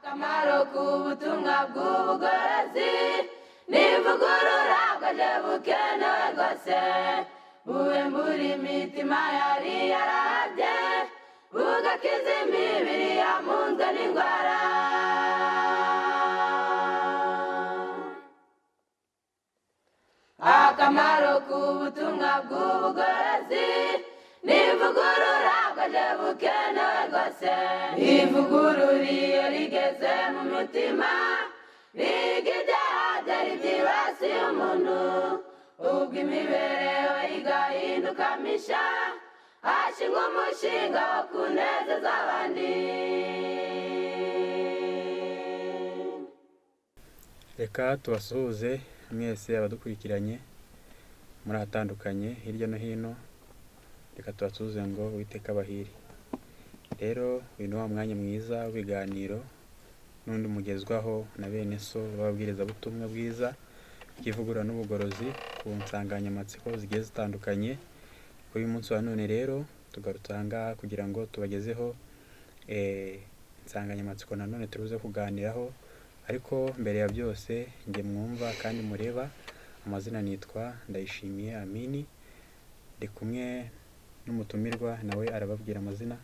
akamaro k'ubutumwa bw'ubugorozi n'ivugurura bwaje bukenewe rwose buwembura imitima yari yarabye bugakiza imibiri yamunzwe n'indwara. Akamaro k'ubutumwa bw'ubugorozi n'ivugurura bwaje bukenewe rwose ivugurura iyo rigeze mu mutima biga ibyaha byari byibasiye umuntu ubwo imibereho igahinduka misha hashingwa umushinga wo kunezeza abandi. Reka tubasuhuze mwese abadukurikiranye muri ahatandukanye hirya no hino. Reka tubasuhuze ngo Uwiteka abahire. Rero uyu ni wa mwanya mwiza w'ibiganiro n'undi mugezwaho na bene so b'ababwirizabutumwa bwiza bw'ivugurura n'ubugorozi ku nsanganyamatsiko zigiye zitandukanye. Uyu munsi wa none rero tugarutse aha ngaha kugira ngo tubagezeho insanganyamatsiko nanone turuze kuganiraho, ariko mbere ya byose njye mwumva kandi mureba, amazina nitwa Ndayishimiye Amini, ndi kumwe n'umutumirwa nawe arababwira amazina.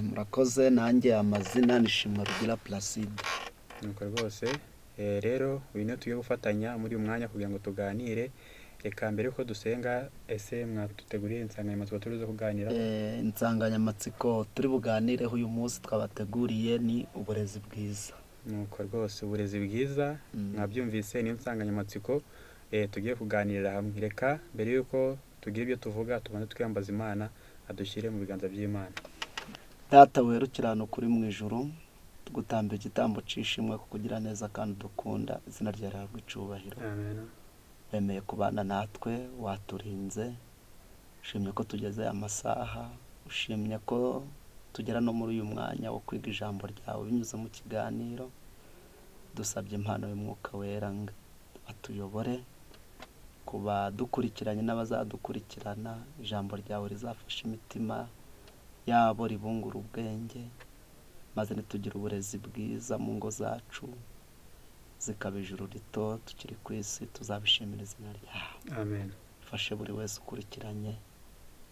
Murakoze, nanjye amazina ni SHIMWARUGIRA Placide. Nuko rwose rero uyu niyo tugiye gufatanya muri uyu mwanya kugira ngo tuganire. Reka mbere yuko dusenga, ese mwatuteguriye insanganyamatsiko turuze kuganira? Insanganyamatsiko turi buganireho uyu munsi twabateguriye ni uburezi bwiza. Nuko rwose uburezi bwiza mwabyumvise niyo nsanganyamatsiko tugiye kuganirira hamwe. Reka mbere yuko tugira ibyo tuvuga tubanze twiyambaza Imana adushyire mu biganza by'Imana. Data werukirana kuri mu ijuru, tugutambira igitambo c'ishimwe kukugira neza kandi dukunda, izina ryawe rihabwe icubahiro. Amen. Wemeye kubana natwe, waturinze, ushimye ko tugeze amasaha, ushimye ko tugera no muri uyu mwanya wo kwiga ijambo ryawe binyuze mu kiganiro. Dusabye impano y'Umwuka Wera ngo atuyobore, kuba dukurikiranye n'abazadukurikirana, ijambo ryawe rizafasha imitima yabo, ribungura ubwenge, maze nitugira uburezi bwiza mu ngo zacu, zikaba ijuru rito tukiri ku isi, tuzabishimira izina ryawe. Amen. Fashe buri wese ukurikiranye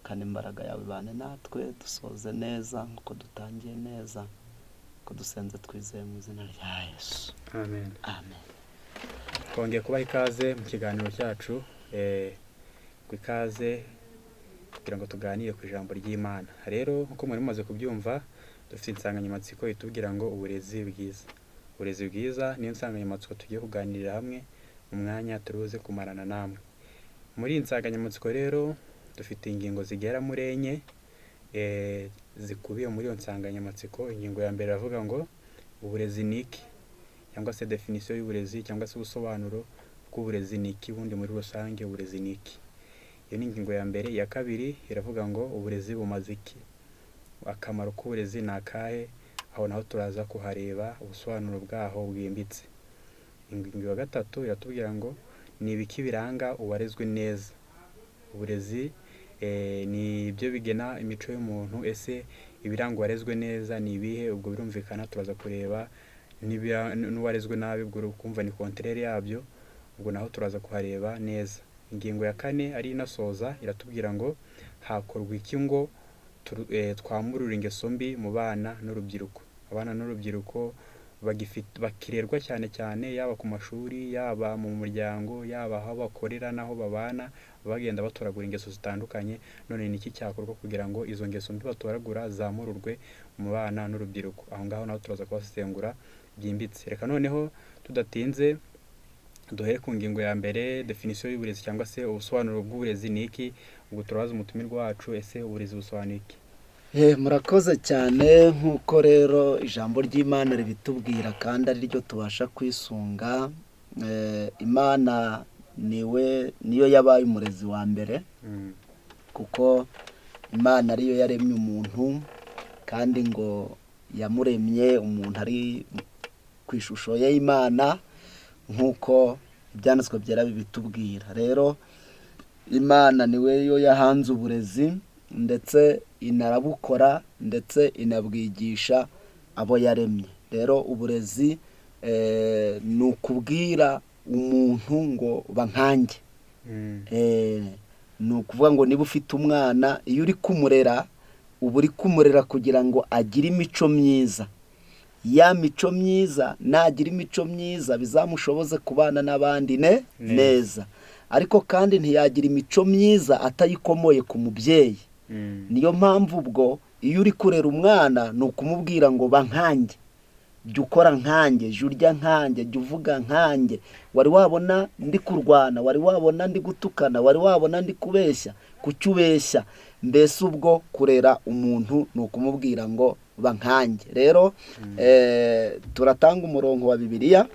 kandi imbaraga yawe ibane natwe, dusoze neza nk'uko dutangiye neza, ko dusenze twizeye mu izina rya Yesu. Amen. Amen. Twongeye kubaha ikaze mu kiganiro cyacu, ku ikaze kugira ngo tuganire ku ijambo ry'Imana. Rero nk'uko mwari mumaze kubyumva, dufite insanganyamatsiko itubwira ngo uburezi bwiza. Uburezi bwiza niyo nsanganyamatsiko tugiye kuganirira hamwe mu mwanya turuze kumarana namwe. Muri iyi nsanganyamatsiko rero dufite ingingo zigera muri enye zikubiye muri iyo nsanganyamatsiko. Ingingo ya mbere iravuga ngo uburezi ni iki, cyangwa se definition y'uburezi, cyangwa se ubusobanuro bw'uburezi ni iki, ubundi muri rusange uburezi ni iki. Iyo ni ingingo ya mbere. Iya kabiri iravuga ngo uburezi bumaze iki, akamaro k'uburezi ni akahe, aho naho turaza kuhareba ubusobanuro bwaho bwimbitse. Ingingo ya gatatu iratubwira ngo ni ibiki biranga uwarezwe neza. Uburezi ni ibyo bigena imico y'umuntu. Ese ibiranga uwarezwe neza ni ibihe? Ubwo birumvikana turaza kureba n'uwarezwe nabi, ubwo kumva ni contraire yabyo, ubwo naho turaza kuhareba neza. Ingingo ya kane ari inasoza iratubwira ngo hakorwa iki ngo twamurura ingeso mbi mu bana n'urubyiruko. Abana n'urubyiruko bakirerwa cyane cyane, yaba ku mashuri, yaba mu muryango, yaba aho bakorera n'aho babana, bagenda batoragura ingeso zitandukanye. None ni iki cyakorwa kugira ngo izo ngeso mbi batoragura zamururwe mu bana n'urubyiruko? Aho ngaho naho turaza kubasesengura byimbitse. Reka noneho tudatinze duhere ku ngingo ya mbere, definition y'uburezi cyangwa se ubusobanuro bw'uburezi ni iki. Ubwo turabaza umutumirwa wacu, ese uburezi busobanuye iki? Murakoze cyane. Nk'uko rero ijambo ry'Imana ribitubwira kandi ari ryo tubasha kwisunga, Imana niyo yabaye umurezi wa mbere, kuko Imana ariyo yaremye umuntu, kandi ngo yamuremye umuntu ari ku ishusho y'Imana nk'uko ibyanditswe byera bibitubwira. Rero Imana niwe yo yahanze uburezi, ndetse inarabukora, ndetse inabwigisha abo yaremye. rero uburezi ni ukubwira umuntu ngo bankange. Ni ukuvuga ngo niba ufite umwana, iyo uri kumurera uba uri kumurera kugira ngo agire imico myiza. Ya mico myiza, nagira imico myiza bizamushoboze kubana n'abandi neza. Ariko kandi ntiyagira imico myiza atayikomoye ku mubyeyi. Niyo mpamvu ubwo iyo uri kurera umwana ni ukumubwira ngo bankange, jya ukora nkange, jya urya nkange, jya uvuga nkange. Wari wabona ndi kurwana, wari wabona ndi gutukana, wari wabona ndi kubeshya, kuki ubeshya? Mbese ubwo kurera umuntu ni ukumubwira ngo bankange. Rero turatanga umurongo wa Bibiliya.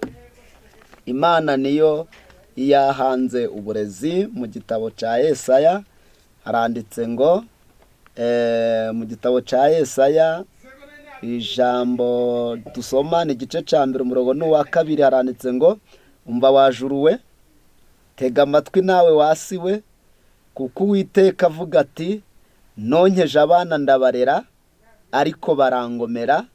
Imana niyo yahanze uburezi. Mu gitabo cya Yesaya haranditse ngo mu gitabo cya Yesaya ijambo dusoma ni igice cya 1 umurongo n'uwa 2 haranditse ngo umva wajuruwe, tega amatwi nawe wasiwe, kuko Uwiteka avuga ati nonkeje abana ndabarera, ariko barangomera.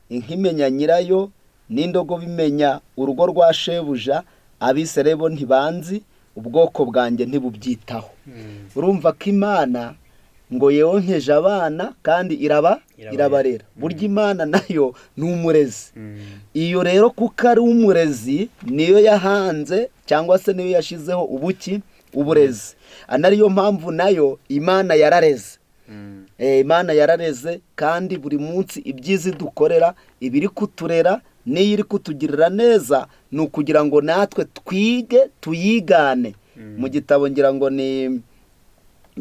Inka imenya nyirayo, n'indogo bimenya urugo rwa shebuja, Abisirayeli bo ntibanzi, ubwoko bwanjye ntibubyitaho. Urumva ko Imana ngo yonkeje abana kandi irabarera. Burya Imana nayo ni umurezi. Iyo rero kuko ari umurezi niyo yahanze cyangwa se niyo yashizeho uburezi. Anariyo mpamvu nayo Imana yarareze. Imana yarareze, kandi buri munsi ibyiza dukorera ibiri kuturera niyo iri kutugirira neza, ni ukugira ngo natwe twige tuyigane. Mu gitabo ngira ngo ni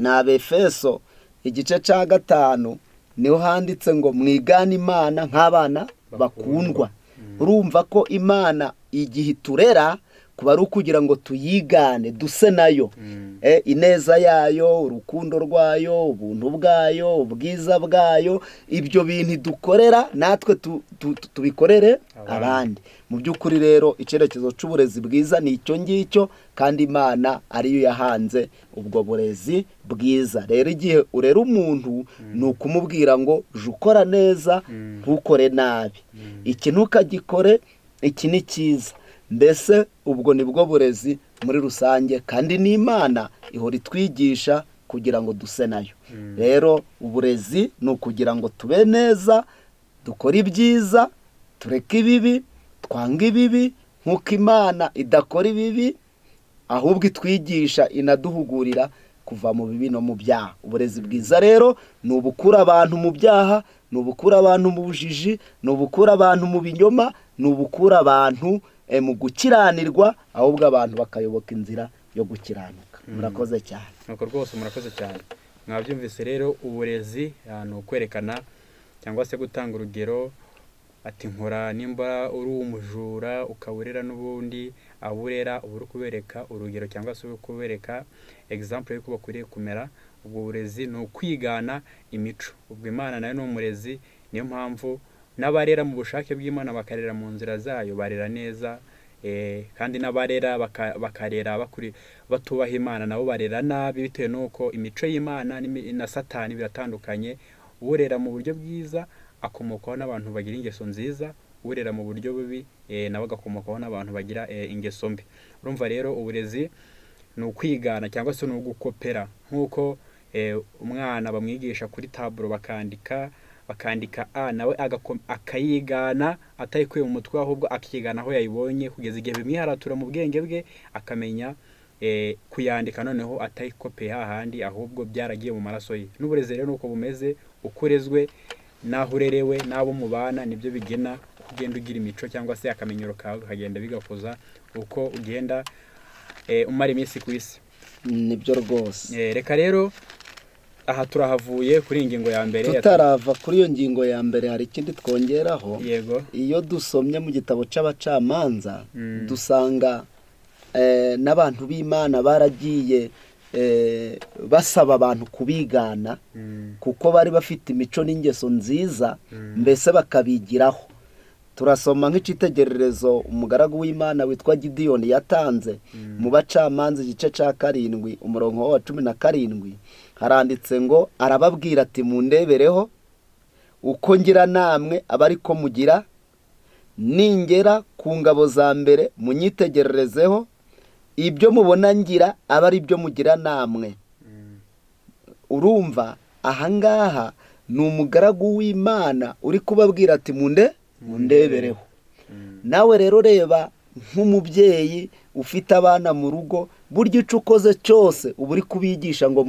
Abefeso igice cya 5 niho handitse ngo mwigane Imana nk'abana bakundwa. Urumva ko Imana igihe turera kuba ari ukugira ngo tuyigane duse nayo. Ineza yayo, urukundo rwayo, ubuntu bwayo, ubwiza bwayo, ibyo bintu dukorera natwe tubikorere abandi. Mu by'ukuri rero icyerekezo cy'uburezi bwiza ni icyo ngicyo, kandi Imana ariyo yahanze ubwo burezi bwiza. Rero igihe urera umuntu ni ukumubwira ngo jya ukora neza, ntukore nabi, iki ntukagikore, iki ni cyiza. Mbese ubwo nibwo burezi muri rusange, kandi n'Imana ihora itwigisha kugira ngo duse nayo. Rero uburezi ni ukugira ngo tube neza, dukore ibyiza, tureke ibibi, twange ibibi, nk'uko Imana idakora ibibi, ahubwo itwigisha inaduhugurira kuva mu bibi no mu byaha. Uburezi bwiza rero ni ubukura abantu mu byaha, ni ubukura abantu mu bujiji, ni ubukura abantu mu binyoma, ni ubukura abantu mu gukiranirwa, ahubwo abantu bakayoboka inzira yo gukiranuka. Murakoze cyane. Nuko rwose murakoze cyane. Mwabyumvise rero uburezi ni ukwerekana cyangwa se gutanga urugero, ati nkora nimba uri umujura ukaburera n'ubundi aburera, uburi kubereka urugero cyangwa se kubereka example yuko bakwiriye kumera. Ubwo burezi ni ukwigana imico. Ubwo Imana nayo ni umurezi, niyo mpamvu n'abarera mu bushake bw'Imana bakarera mu nzira zayo barera neza, kandi n'abarera bakarera batubaha Imana nabo barera nabi, bitewe n'uko imico y'Imana na Satani biratandukanye. Urera mu buryo bwiza akomokaho n'abantu bagira ingeso nziza, urera mu buryo bubi nabo agakomokaho n'abantu bagira ingeso mbi. Urumva rero uburezi ni ukwigana cyangwa se ni ugukopera, nk'uko umwana bamwigisha kuri taburo bakandika A nawe akayigana atayikuye mu mutwe, ahubwo akigana aho yayibonye kugeza igihe bimwiharatura mu bwenge bwe, akamenya kuyandika noneho atayikopeye hahandi, ahubwo byaragiye mu maraso ye. N'uburezi rero nuko bumeze, ukurezwe naho urerewe n'abo mubana nibyo bigena ugenda ugira imico cyangwa se akamenyero kawe kagenda bigakuza uko ugenda umara iminsi ku isi. Nibyo rwose. Reka rero aha turahavuye kuri ingingo ya mbere. Tutarava kuri iyo ngingo ya mbere hari ikindi twongeraho. Yego. Iyo dusomye mu gitabo c'abacamanza dusanga n'abantu b'Imana baragiye basaba abantu kubigana, kuko bari bafite imico n'ingeso nziza, mbese bakabigiraho. Turasoma nk'icitegererezo umugaragu w'Imana witwa Gideyoni yatanze mu bacamanza igice ca 7 umurongo wa 17, haranditse ngo arababwira ati mundebereho uko ngira namwe abariko mugira, ningera ku ngabo za mbere munyitegererezeho, ibyo mubona ngira aba ari byo mugira namwe. Urumva ahangaha ni umugaragu w'Imana uri kubabwira ati mundebereho. Nawe rero reba nk'umubyeyi ufite abana mu rugo, burya icyo ukoze cyose uba uri kubigisha ngo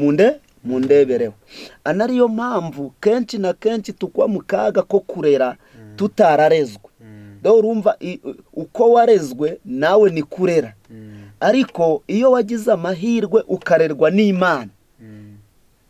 mundebereho. Anariyo mpamvu kenshi na kenshi tukwa mu kaga ko kurera tutararezwe. Dore urumva uko warezwe nawe ni kurera, ariko iyo wagize amahirwe ukarerwa n'Imana,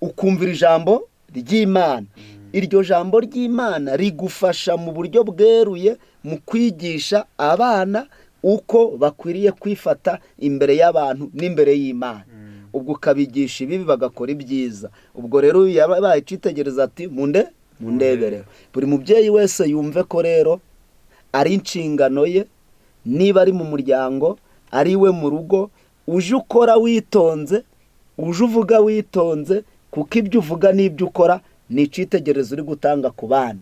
ukumvira ijambo ry'Imana, iryo jambo ry'Imana rigufasha mu buryo bweruye mu kwigisha abana uko bakwiriye kwifata imbere y'abantu n'imbere y'Imana. Ubwo ukabigisha ibibi bagakora ibyiza. Ubwo rero yabaye icitegereza ati mundebereho. Buri mubyeyi wese yumve ko rero ari inshingano ye, niba ari mu muryango, ari we mu rugo, uje ukora witonze, uje uvuga witonze, kuko ibyo uvuga n'ibyo ukora ni icitegerezo uri gutanga ku bana.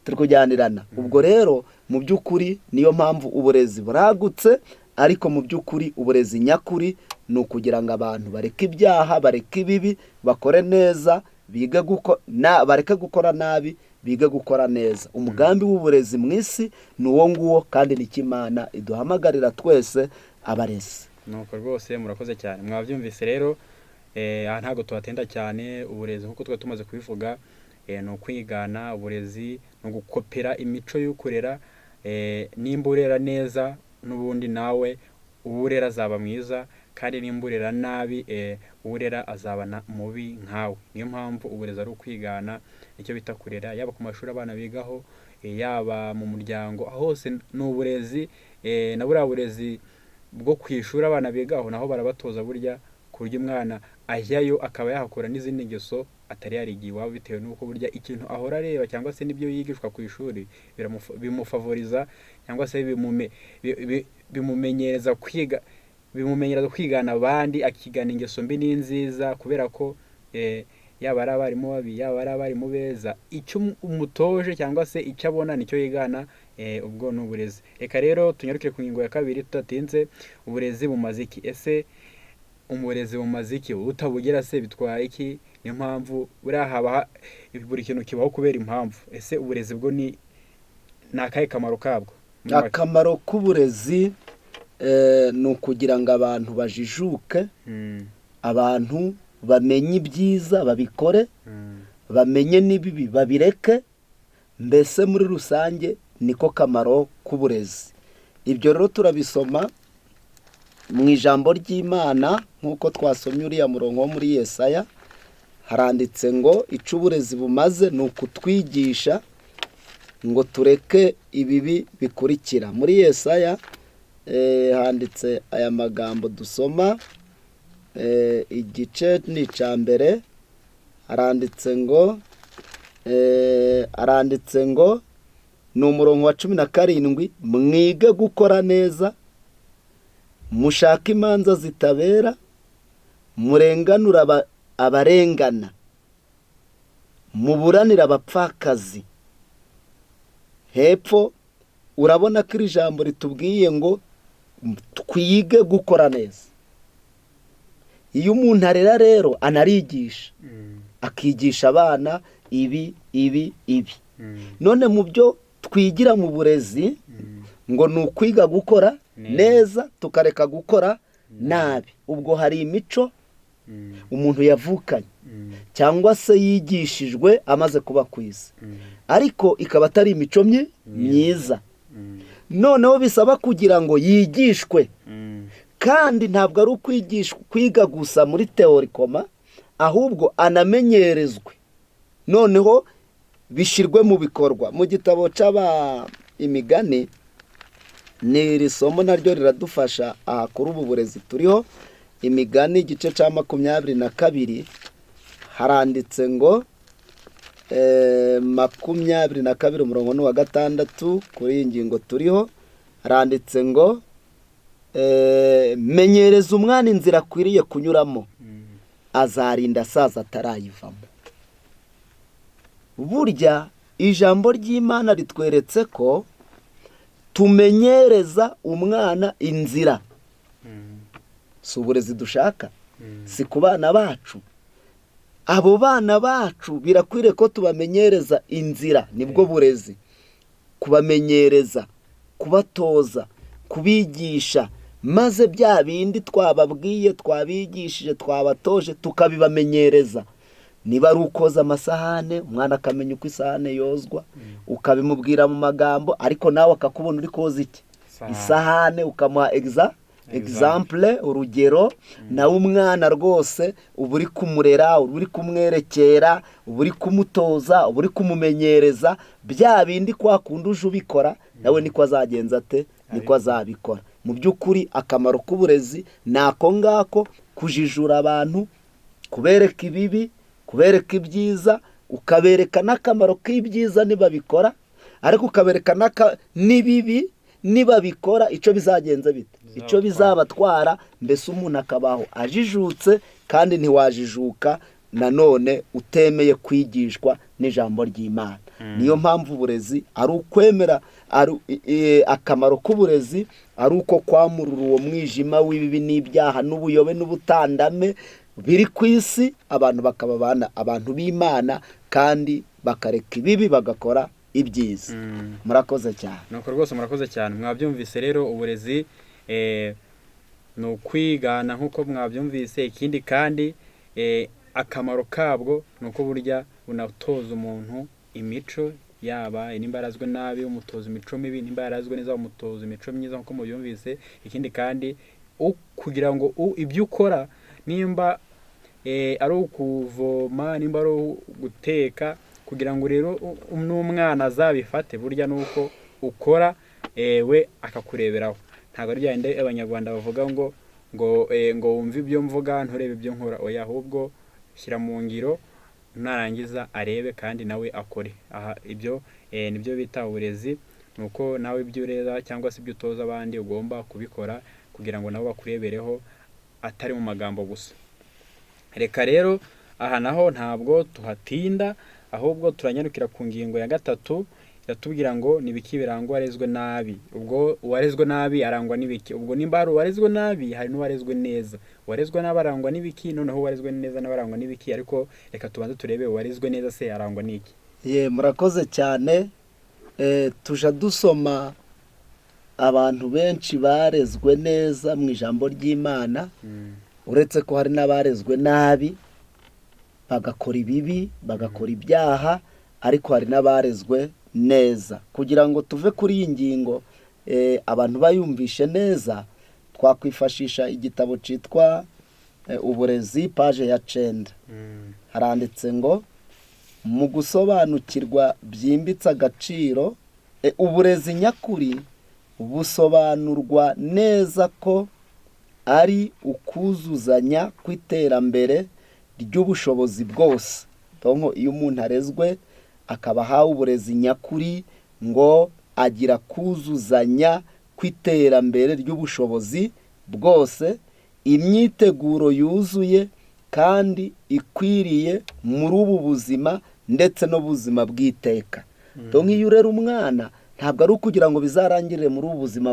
Turi kujyanirana. Ubwo rero mu by'ukuri niyo mpamvu uburezi buragutse, ariko mu by'ukuri uburezi nyakuri ni ukugira ngo abantu bareke ibyaha, bareke ibibi, bakore neza, bareke gukora nabi, bige gukora neza. Umugambi w'uburezi mu isi ni uwo nguwo, kandi nicyo Imana iduhamagarira twese abarezi. Nuko rwose murakoze cyane, mwabyumvise rero. Aha ntabwo tuhatenda cyane. Uburezi nk'uko twe tumaze kubivuga ni ukwigana. Uburezi ni ugukopera imico y'ukurera. Nimba urera neza, n'ubundi nawe uburera azaba mwiza, kandi nimba urera nabi, urera azaba mubi nkawe. Niyo mpamvu uburezi ari ukwigana, nicyo bita kurera, yaba ku mashuri abana bigaho, yaba mu muryango, hose ni uburezi. Na buriya burezi bwo ku ishuri abana bigaho naho barabatoza burya, ku buryo umwana ajyayo akaba yahakura n'izindi ngeso atari yarigiye iwabo, bitewe n'uko burya ikintu ahora areba cyangwa se n'ibyo yigishwa ku ishuri bimufavoriza cyangwa se bimumenyereza kwigana abandi, akigana ingeso mbi n'inziza, kubera ko yaba ari abarimu babi, yaba ari abarimu beza, icyo umutoje cyangwa se icyo abona nicyo yigana. Ubwo ni uburezi. Reka rero tunyaruke ku ngingo ya kabiri tutatinze. Uburezi bumaze iki? Ese umurezi bumaze iki? Utabugira se bitwara iki? Niyo mpamvu buri kintu kibaho kubera impamvu. Ese uburezi bwo ni akahe kamaro kabwo? Akamaro k'uburezi ni ukugira ngo abantu bajijuke, abantu bamenye ibyiza babikore, bamenye n'ibibi babireke. Mbese muri rusange niko kamaro k'uburezi. Ibyo rero turabisoma mu ijambo ry'Imana, nk'uko twasomye uriya murongo wo muri Yesaya. Haranditse ngo icyo uburezi bumaze ni ukutwigisha ngo tureke ibibi bikurikira. Muri Yesaya handitse aya magambo dusoma, igice ni icya mbere. Haranditse ngo ni umurongo wa 17, mwige gukora neza, mushake imanza zitabera, murenganura abarengana, muburanira abapfakazi. Hepfo urabona ko iri jambo ritubwiye ngo twige gukora neza. Iyo umuntu arera rero anarigisha, akigisha abana ibi. None mu byo twigira mu burezi ngo ni ukwiga gukora neza, tukareka gukora nabi. Ubwo hari imico umuntu yavukanye cyangwa se yigishijwe amaze kuba ku isi, ariko ikaba atari imico myiza. Noneho bisaba kugira ngo yigishwe, kandi ntabwo ari kwiga gusa muri teori koma, ahubwo anamenyerezwe, noneho bishyirwe mu bikorwa. Mu gitabo imigani ni iri somo naryo riradufasha aha kuri ubu burezi turiho. Imigani igice cya 22 haranditse ngo 22 umurongo wa 6 kuri iyi ngingo turiho. Haranditse ngo menyereza umwana inzira akwiriye kunyuramo, azarinda asaza atarayivamo. Burya ijambo ry'Imana ritweretse ko tumenyereza umwana inzira. Si uburezi dushaka, si ku bana bacu. Abo bana bacu birakwiriye ko tubamenyereza inzira, nibwo burezi. Kubamenyereza, kubatoza, kubigisha, maze bya bindi twababwiye, twabigishije, twabatoje, tukabibamenyereza. Niba ari ukoza amasahane, umwana akamenya uko isahane yozwa, ukabimubwira mu magambo, ariko nawe akakubona uri koza iki? Isahane, ukamuha example, urugero. Nawe umwana rwose uba uri kumurera, uba uri kumwerekera, uba uri kumutoza, uba uri kumumenyereza. Bya bindi kwa kundi uje ubikora, nawe niko azagenza ate, niko azabikora. Mu by'ukuri akamaro k'uburezi ni ako ngako, kujijura abantu, kubereka ibibi, kubereka ibyiza, ukabereka n'akamaro k'ibyiza niba bikora, ariko ukabereka n'ibibi niba bikora icyo bizagenza bite, icyo bizabatwara. Mbese umuntu akabaho ajijutse, kandi ntiwajijuka nanone utemeye kwigishwa n'ijambo ry'Imana. Niyo mpamvu uburezi ari ukwemera, akamaro k'uburezi ari uko kwamurura uwo mwijima w'ibibi n'ibyaha n'ubuyobe n'ubutandame biri ku isi, abantu bakaba abantu b'Imana, kandi bakareka ibibi bagakora ibyiza. Murakoze cyane. Nuko rwose murakoze cyane. Mwabyumvise rero, uburezi ni ukwigana nk'uko mwabyumvise. Ikindi kandi akamaro kabwo ni uko burya unatoza umuntu imico, yaba nimba yarazwe nabi umutoza imico mibi, nimba yarazwe neza umutoza imico myiza nk'uko mubyumvise. Ikindi kandi kugira ngo ibyo ukora, nimba ari ukuvoma, nimba ari guteka, kugira ngo rero n'umwana azabifate, burya nuko ukora we akakureberaho. Ntabwo ari byande abanyarwanda bavuga ngo wumve ibyo mvuga nturebe ibyo nkora. Oya, ahubwo shyira mu ngiro, narangiza arebe kandi nawe akore. Aha ibyo nibyo bita uburezi. Nuko nawe ibyo ureza cyangwa se ibyo utoza abandi ugomba kubikora, kugira ngo nabo bakurebereho, atari mu magambo gusa. Reka rero aha naho ntabwo tuhatinda, ahubwo turanyarukira ku ngingo ya 3 iratubwira ngo nibiki birangwa uwarezwe nabi. Ubwo uwarezwe nabi arangwa n'ibiki? Ubwo nimba hari uwarezwe nabi, hari n'uwarezwe neza. Uwarezwe nabi arangwa n'ibiki, noneho uwarezwe neza n'abarangwa n'ibiki? Ariko reka tubanze turebe uwarezwe neza se arangwa n'iki. Murakoze cyane. Tuja dusoma abantu benshi barezwe neza mu ijambo ry'Imana, uretse ko hari n'abarezwe nabi bagakora ibibi, bagakora ibyaha, ariko hari n'abarezwe neza. Kugira ngo tuve kuri iyi ngingo abantu bayumvishe neza, twakwifashisha igitabo cyitwa Uburezi, page ya 9. Haranditse ngo mu gusobanukirwa byimbitse agaciro, uburezi nyakuri busobanurwa neza ko ari ukuzuzanya kw'iterambere ry'ubushobozi bwose. Tonko iyo umuntu arezwe akaba ahawe uburezi nyakuri, ngo agira kuzuzanya kw'iterambere ry'ubushobozi bwose, imyiteguro yuzuye kandi ikwiriye muri ubu buzima ndetse no buzima bw'iteka. Tonko iyo urera umwana ntabwo ari ukugira ngo bizarangirire muri ubu buzima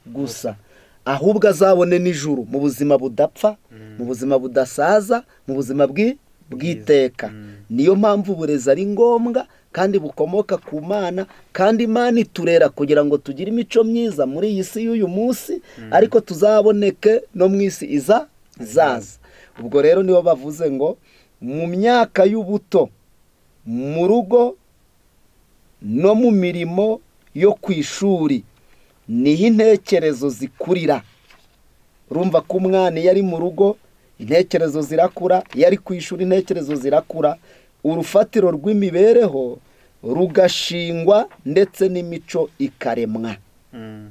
gusa, ahubwo azabone n'ijuru, mu buzima budapfa, mu buzima budasaza, mu buzima bw'iteka. Niyo mpamvu uburezi ari ngombwa kandi bukomoka ku Mana, kandi Imana iturera kugira ngo tugire imico myiza muri iyi si y'uyu munsi, ariko tuzaboneke no mu isi izaza. Ubwo rero nibo bavuze ngo mu myaka y'ubuto, mu rugo no mu mirimo yo ku ishuri niho intekerezo zikurira. Urumva ko umwana iyo ari mu rugo intekerezo zirakura, iyo ari ku ishuri intekerezo zirakura, urufatiro rw'imibereho rugashingwa ndetse n'imico ikaremwa.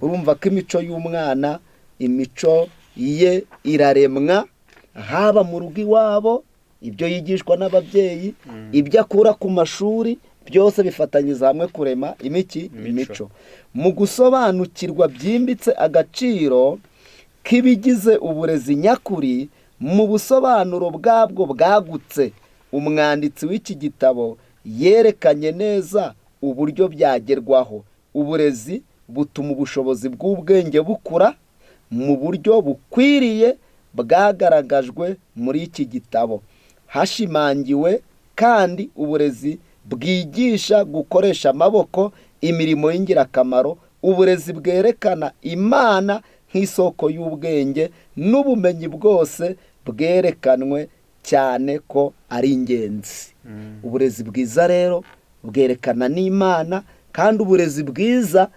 Urumva ko imico y'umwana, imico ye iraremwa, haba mu rugo iwabo, ibyo yigishwa n'ababyeyi, ibyo akura ku mashuri, byose bifatanyiriza hamwe kurema imico. Mu gusobanukirwa byimbitse agaciro k'ibigize uburezi nyakuri, mu busobanuro bwabwo bwagutse, umwanditsi w'iki gitabo yerekanye neza uburyo byagerwaho. Uburezi butuma ubushobozi bw'ubwenge bukura mu buryo bukwiriye bwagaragajwe muri iki gitabo. Hashimangiwe kandi uburezi bwigisha gukoresha amaboko imirimo y'ingirakamaro, uburezi bwerekana Imana nk'isoko y'ubwenge n'ubumenyi bwose bwerekanwe cyane ko ari ingenzi. Uburezi bwiza rero bwerekana n'Imana, kandi uburezi bwiza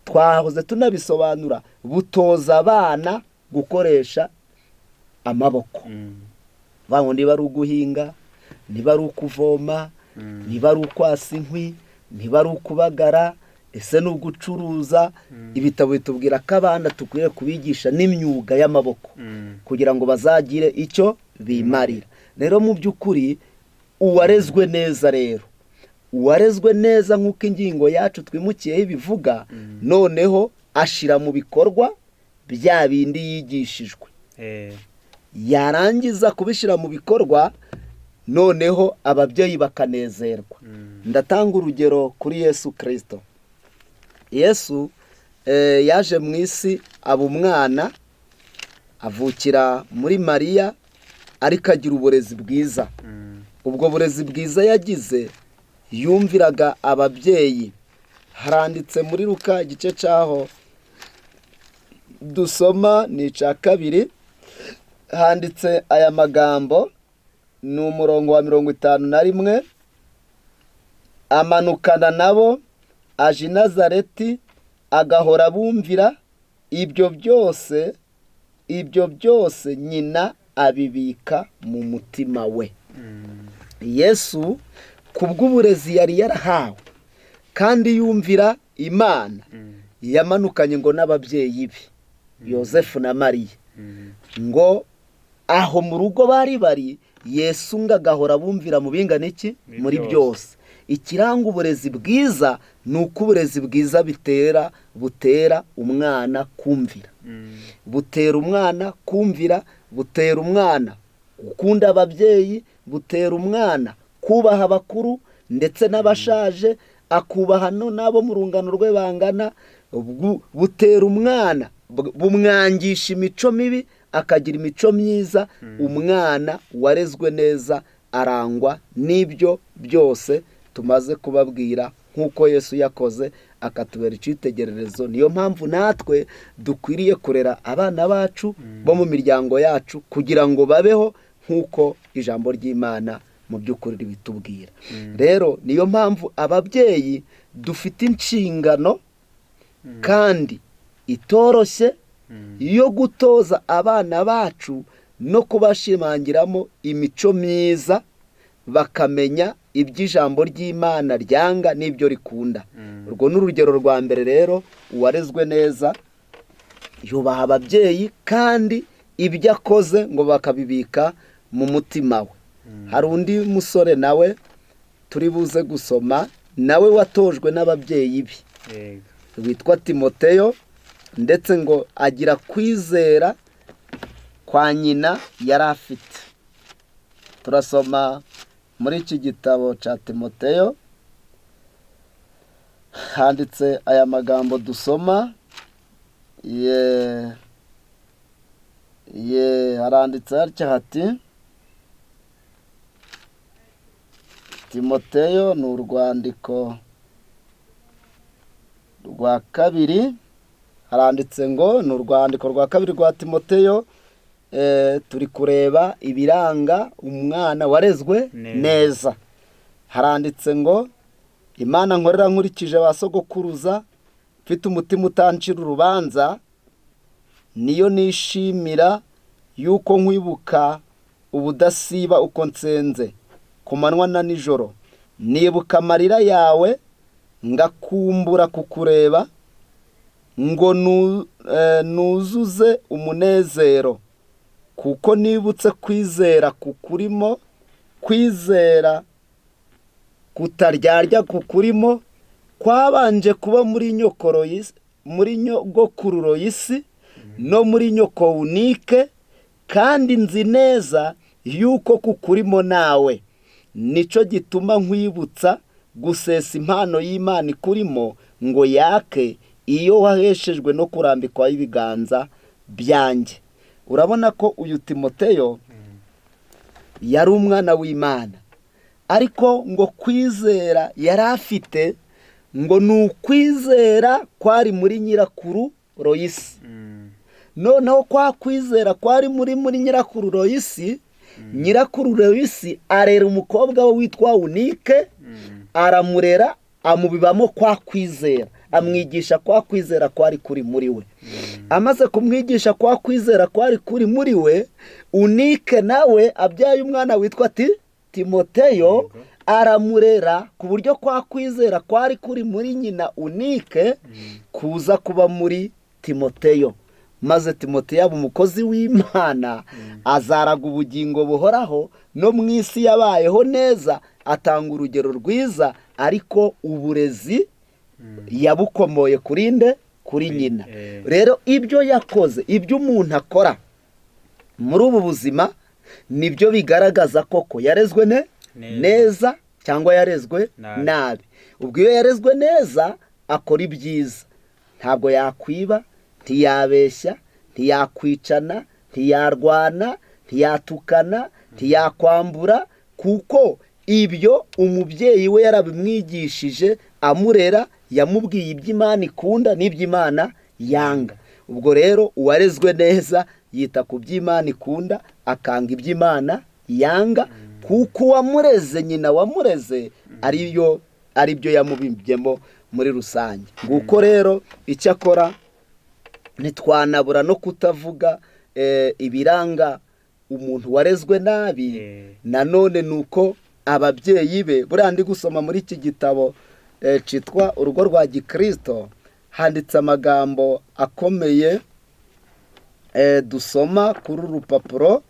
twahoze tunabisobanura butoza abana gukoresha amaboko. Bango niba ari uguhinga, niba ari ukuvoma, niba ari ukwasa inkwi, niba ari ukubagara, ese ni ugucuruza. Ibitabo bitubwira ko abana tukwiye kubigisha n'imyuga y'amaboko kugira ngo bazagire icyo bimarira. Rero mu by'ukuri uwarezwe neza rero, uwarezwe neza nk'uko ingingo yacu twimukiyeho ibivuga, noneho ashira mu bikorwa bya bindi yigishijwe. Yarangiza kubishyira mu bikorwa, noneho ababyeyi bakanezerwa. Ndatanga urugero kuri Yesu Kristo. Yesu yaje mu isi aba umwana, avukira muri Mariya, ariko agira uburezi bwiza. Ubwo burezi bwiza yagize yumviraga ababyeyi. Haranditse muri Luka igice cyaho dusoma ni icya 2, handitse aya magambo, ni umurongo wa 51. Amanukana nabo aje i Nazareti, agahora bumvira. Ibyo byose nyina abibika mu mutima we. Yesu kubw'uburezi yari yarahawe kandi yumvira Imana, yamanukanye ngo n'ababyeyi be Yosefu na Mariya, ngo aho mu rugo bari Yesu ngo agahora bumvira mu bingana iki muri byose. Ikiranga uburezi bwiza ni uko uburezi bwiza butera umwana kumvira, butera umwana kumvira, butera umwana gukunda ababyeyi, butera umwana kubaha abakuru ndetse n'abashaje, akubaha n'abo mu rungano rwe bangana. Butera umwana, bumwangisha imico mibi akagira imico myiza. Umwana warezwe neza arangwa n'ibyo byose tumaze kubabwira, nk'uko Yesu yakoze akatubera icyitegererezo. Niyo mpamvu natwe dukwiriye kurera abana bacu bo mu miryango yacu kugira ngo babeho nk'uko ijambo ry'Imana mu by'ukuri ribitubwira. Rero niyo mpamvu ababyeyi dufite inshingano kandi itoroshye yo gutoza abana bacu no kubashimangiramo imico myiza, bakamenya iby'ijambo ry'Imana ryanga n'ibyo rikunda. Urwo ni urugero rwa mbere rero. Uwarezwe neza yubaha ababyeyi kandi ibyo akoze ngo bakabibika mu mutima we. Hari undi musore nawe turi buze gusoma, nawe watojwe n'ababyeyi be, witwa Timoteyo, ndetse ngo agira kwizera kwa nyina yari afite. Turasoma muri iki gitabo cya Timoteyo, handitse aya magambo dusoma. Haranditse hatya hati, Timoteyo ni urwandiko rwa 2. Haranditse ngo ni urwandiko rwa 2 rwa Timoteyo. Turi kureba ibiranga umwana warezwe neza. Haranditse ngo, Imana nkorera nkurikije abasogokuruza, mfite umutima utancira urubanza, niyo nishimira yuko nkwibuka ubudasiba uko nsenze ku manywa na nijoro. Nibuka amarira yawe ngakumbura kukureba, ngo nuzuze umunezero, kuko nibutse kwizera kukurimo, kwizera kutaryarya kukurimo kwabanje kuba muri nyogokururo y'isi no muri nyokowunike, kandi nzi neza yuko kukurimo nawe. Nico gituma nkwibutsa gusesa impano y'Imana ikurimo ngo yake iyo waheshejwe no kurambikwaho ibiganza byanjye. Urabona ko uyu Timoteyo yari umwana w'Imana, ariko ngo kwizera yari afite ngo ni ukwizera kwari muri nyirakuru Loyisi. Noneho kwa kwizera kwari muri nyirakuru Loyisi, nyirakuru Loyisi arera umukobwa we witwa Unike, aramurera amubibamo kwa kwizera, amwigisha kwa kwizera kwari kuri muri we. Amaze kumwigisha kwa kwizera kwari kuri muri we, Unike nawe abyaye umwana witwa Timoteyo, aramurera ku buryo kwa kwizera kwari kuri muri nyina Unike kuza kuba muri Timoteyo. Maze Timoteyo aba umukozi w'Imana, azaraga ubugingo buhoraho, no mu isi yabayeho neza, atanga urugero rwiza, ariko uburezi yabukomoye kuri nde? Kuri nyina. Rero ibyo yakoze, ibyo umuntu akora muri ubu buzima, nibyo bigaragaza koko yarezwe neza cyangwa yarezwe nabi. Ubwo iyo yarezwe neza akora ibyiza, ntabwo yakwiba, ntiyabeshya, ntiyakwicana, ntiyarwana, ntiyatukana, ntiyakwambura, kuko ibyo umubyeyi we yarabimwigishije amurera, yamubwiye iby'Imana ikunda n'iby'Imana yanga. Ubwo rero uwarezwe neza yita ku by'Imana ikunda, akanga iby'Imana yanga, kuko uwamureze, nyina wamureze, ari byo yamubibyemo muri rusange. Nguko rero icyo akora, ntitwanabura no kutavuga ibiranga umuntu warezwe nabi. Nanone nuko ababyeyi be, buriya ndi gusoma muri iki gitabo cyitwa Urugo rwa Gikristo, handitse amagambo akomeye dusoma kuri uru rupapuro.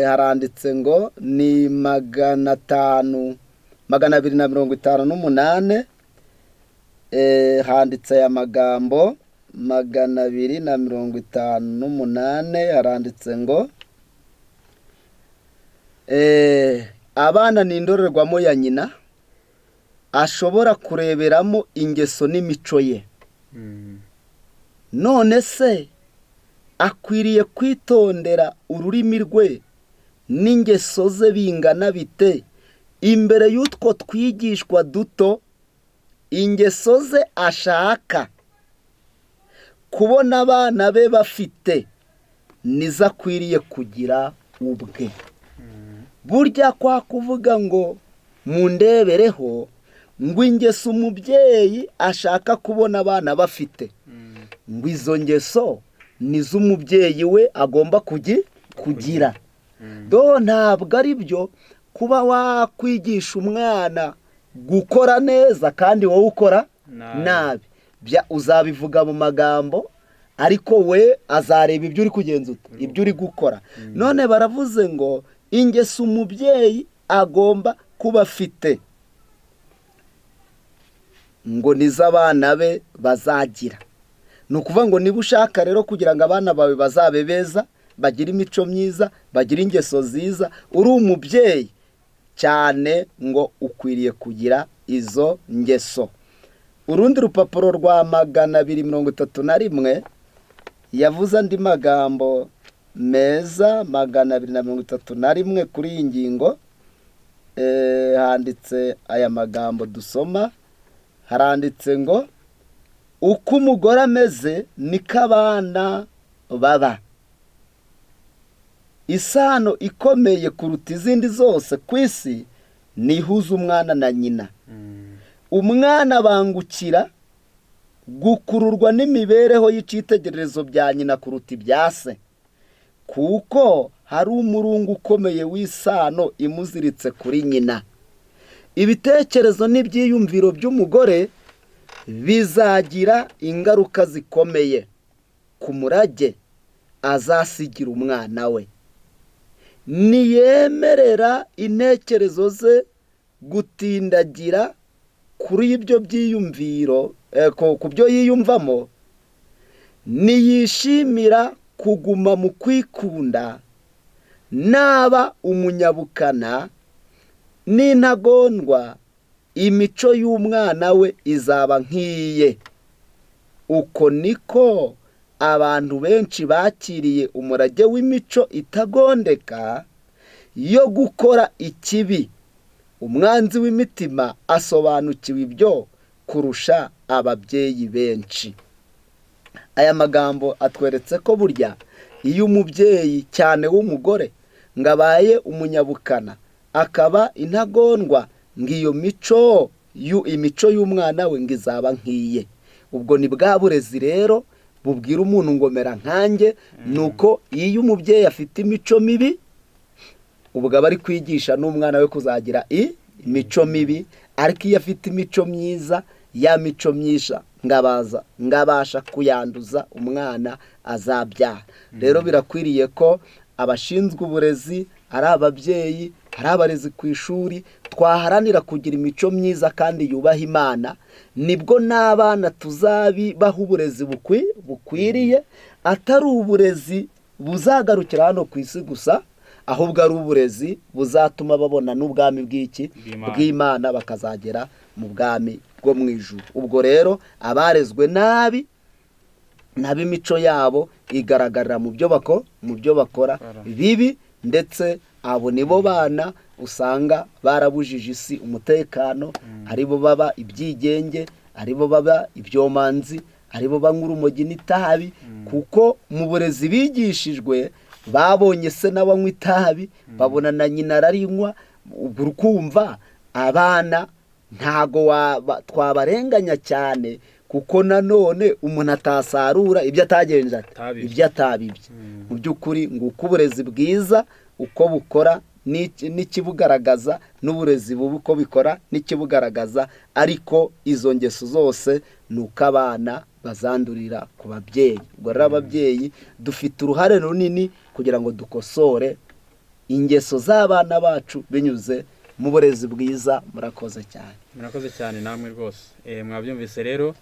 Haranditse ngo ni 258, handitse aya magambo 258, haranditse ngo abana ni indorerwamo ya nyina, ashobora kureberamo ingeso n'imico ye. None se akwiriye kwitondera ururimi rwe n'ingeso ze bingana bite imbere y'utwo twigishwa duto? Ingeso ze ashaka kubona abana be bafite nizo akwiriye kugira ubwe. Burya kwa kuvuga ngo mundebereho, ngo ingeso umubyeyi ashaka kubona abana bafite, ngo izo ngeso nizo umubyeyi we agomba kugira. Ntabwo ari byo kuba wakwigisha umwana gukora neza kandi wowe ukora nabi. Uzabivuga mu magambo, ariko we azareba ibyo uri kugenza, ibyo uri gukora. None baravuze ngo ingeso umubyeyi agomba kuba afite, ngo nizo abana be bazagira. Ni ukuvuga ngo niba ushaka rero kugira ngo abana bawe bazabe beza, bagire imico myiza, bagire ingeso nziza, uri umubyeyi cyane, ngo ukwiriye kugira izo ngeso. Urundi rupapuro rwa 231 yavuze andi magambo meza. 231 kuri iyi ngingo handitse aya magambo dusoma. Haranditse ngo uko umugore ameze niko abana baba. Isano ikomeye kuruta izindi zose ku isi ni ihuza umwana na nyina. Umwana bangukira gukururwa n'imibereho y'icitegererezo bya nyina kuruta ibya se, kuko hari umurungu ukomeye w'isano imuziritse kuri nyina. Ibitekerezo n'ibyiyumviro by'umugore bizagira ingaruka zikomeye ku murage azasigira umwana we. Niyemerera intekerezo ze gutindagira kuri ibyo byiyumviro, ku byo yiyumvamo, niyishimira kuguma mu kwikunda, naba umunyabukana n'intagondwa, imico y'umwana we izaba nk'iye. uko niko abantu benshi bakiriye umurage w'imico itagondeka yo gukora ikibi. Umwanzi w'imitima asobanukiwe ibyo kurusha ababyeyi benshi. Aya magambo atweretse ko burya iyo umubyeyi cyane w'umugore ngo abaye umunyabukana akaba intagondwa, ngo iyo imico y'umwana we ngo izaba nk'iye. Ubwo ni bwa burezi rero bubwira umuntu ngo mera nkanjye. Nuko iyo umubyeyi afite imico mibi, ubwo aba ari kwigisha n'umwana we kuzagira imico mibi. Ariko iyo afite imico myiza, ya mico myisha ngabasha kuyanduza umwana azabyara. Rero birakwiriye ko abashinzwe uburezi, ari ababyeyi, ari abarezi ku ishuri, twaharanira kugira imico myiza kandi yubaha Imana. Nibwo n'abana tuzabibaha uburezi bukwiriye, atari uburezi buzagarukira hano ku isi gusa, ahubwo ari uburezi buzatuma babona n'ubwami bw'Imana, bakazagera mu bwami bwo mu ijuru. Ubwo rero abarezwe nabi imico yabo igaragarira mu byo bakora bibi, ndetse abo nibo bana usanga barabujije isi umutekano. Aribo baba ibyigenge, aribo baba ibyomanzi, aribo banywa urumogi n'itabi, kuko mu burezi bigishijwe babonye se n'abanywa itabi, babona na nyina ararinywa. Ubwo ukumva abana ntago twabarenganya cyane, kuko nanone umuntu atasarura ibyo atagenje ibyo atabibye. Mu by'ukuri nguko uburezi bwiza uko bukora n'ikibugaragaza, n'uburezi bubi uko bikora n'ikibugaragaza. Ariko izo ngeso zose ni uko abana bazandurira ku babyeyi. Ubwo rero ababyeyi dufite uruhare runini kugira ngo dukosore ingeso z'abana bacu binyuze mu burezi bwiza. Murakoze cyane. Murakoze cyane namwe rwose. Mwabyumvise rero,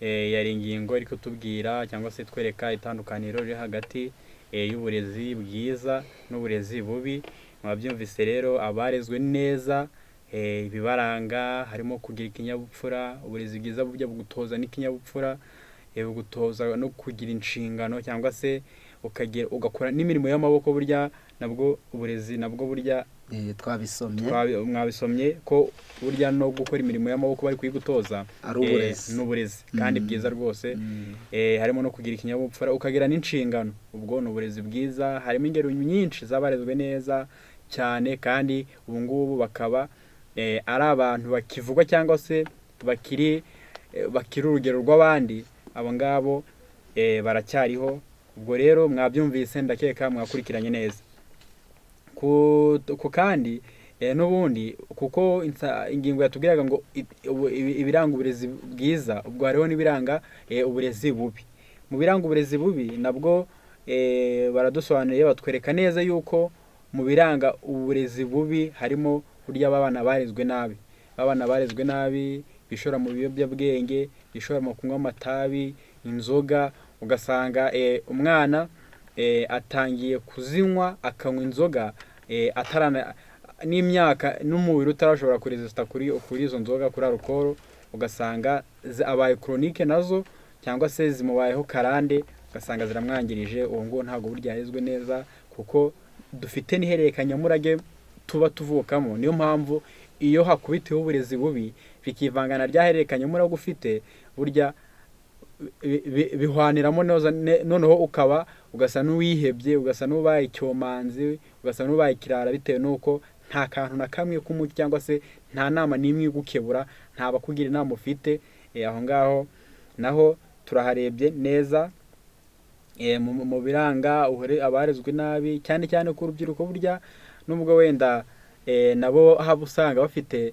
yari ingingo iri kutubwira cyangwa se twereka itandukaniro riri hagati y'uburezi bwiza n'uburezi bubi. Mwabyumvise rero, abarezwe neza ibibaranga harimo kugira ikinyabupfura. Uburezi bwiza burya bugutoza n'ikinyabupfura, bugutoza no kugira inshingano, cyangwa se ugakora n'imirimo y'amaboko. Burya nabwo uburezi nabwo burya mwabisomye ko burya no gukora imirimo y'amaboko bari kuyigutoza n'uburezi kandi bwiza rwose. Harimo no kugira ikinyabupfura, ukagira n'inshingano. Ubwo ni uburezi bwiza. Harimo ingero nyinshi z'abarezwe neza cyane, kandi ubu ngubu bakaba ari abantu bakivugwa cyangwa se bakiri urugero rw'abandi. Abo ngabo baracyariho. Ubwo rero mwabyumvise, ndakeka mwakurikiranye neza. Kandi n'ubundi kuko ingingo yatubwiraga ngo ibiranga uburezi bwiza, ubwo hariho n'ibiranga uburezi bubi. Mu biranga uburezi bubi nabwo baradusobanuriye, batwereka neza yuko mu biranga uburezi bubi harimo burya abana barezwe nabi. Abana barezwe nabi bishora mu biyobyabwenge, bishora mu kunywa amatabi, inzoga. Ugasanga umwana atangiye kuzinywa, akanywa inzoga n'imyaka n'umubiri utarashobora kuresista kuri izo nzoga, kuri alcohol. Ugasanga abaye chronique nazo, cyangwa se zimubayeho karande, ugasanga ziramwangirije. Uwo ngo ntabwo burya yarezwe neza, kuko dufite n'ihererekanyamurage tuba tuvukamo. Niyo mpamvu iyo hakubitiwe uburezi bubi bikivangana rya hererekanyamurage ufite, burya bihwaniramo noneho ugasa n'uwihebye, ugasa n'ubaye icyomanzi, ugasa n'ubaye ikirara, bitewe n'uko nta kantu na kamwe k'umuti cyangwa se nta nama n'imwe igukebura, nta bakugira inama ufite. Aho ngaho naho turaharebye neza. Mu biranga abarezwe nabi, cyane cyane ku rubyiruko, burya nubwo wenda nabo haba usanga bafite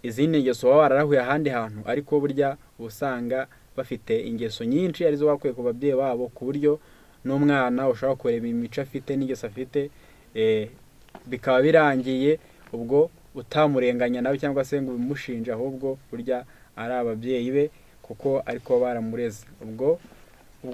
izindi ngeso baba bararahuye ahandi hantu, ariko burya usanga bafite ingeso nyinshi arizo bakwiye ku babyeyi babo, ku buryo n'umwana ushobora kureba imico afite n'ingeso afite bikaba birangiye ubwo utamurenganya nawe cyangwa se ngo bimushinje, ahubwo burya ari ababyeyi be kuko ariko baramureze. Ubwo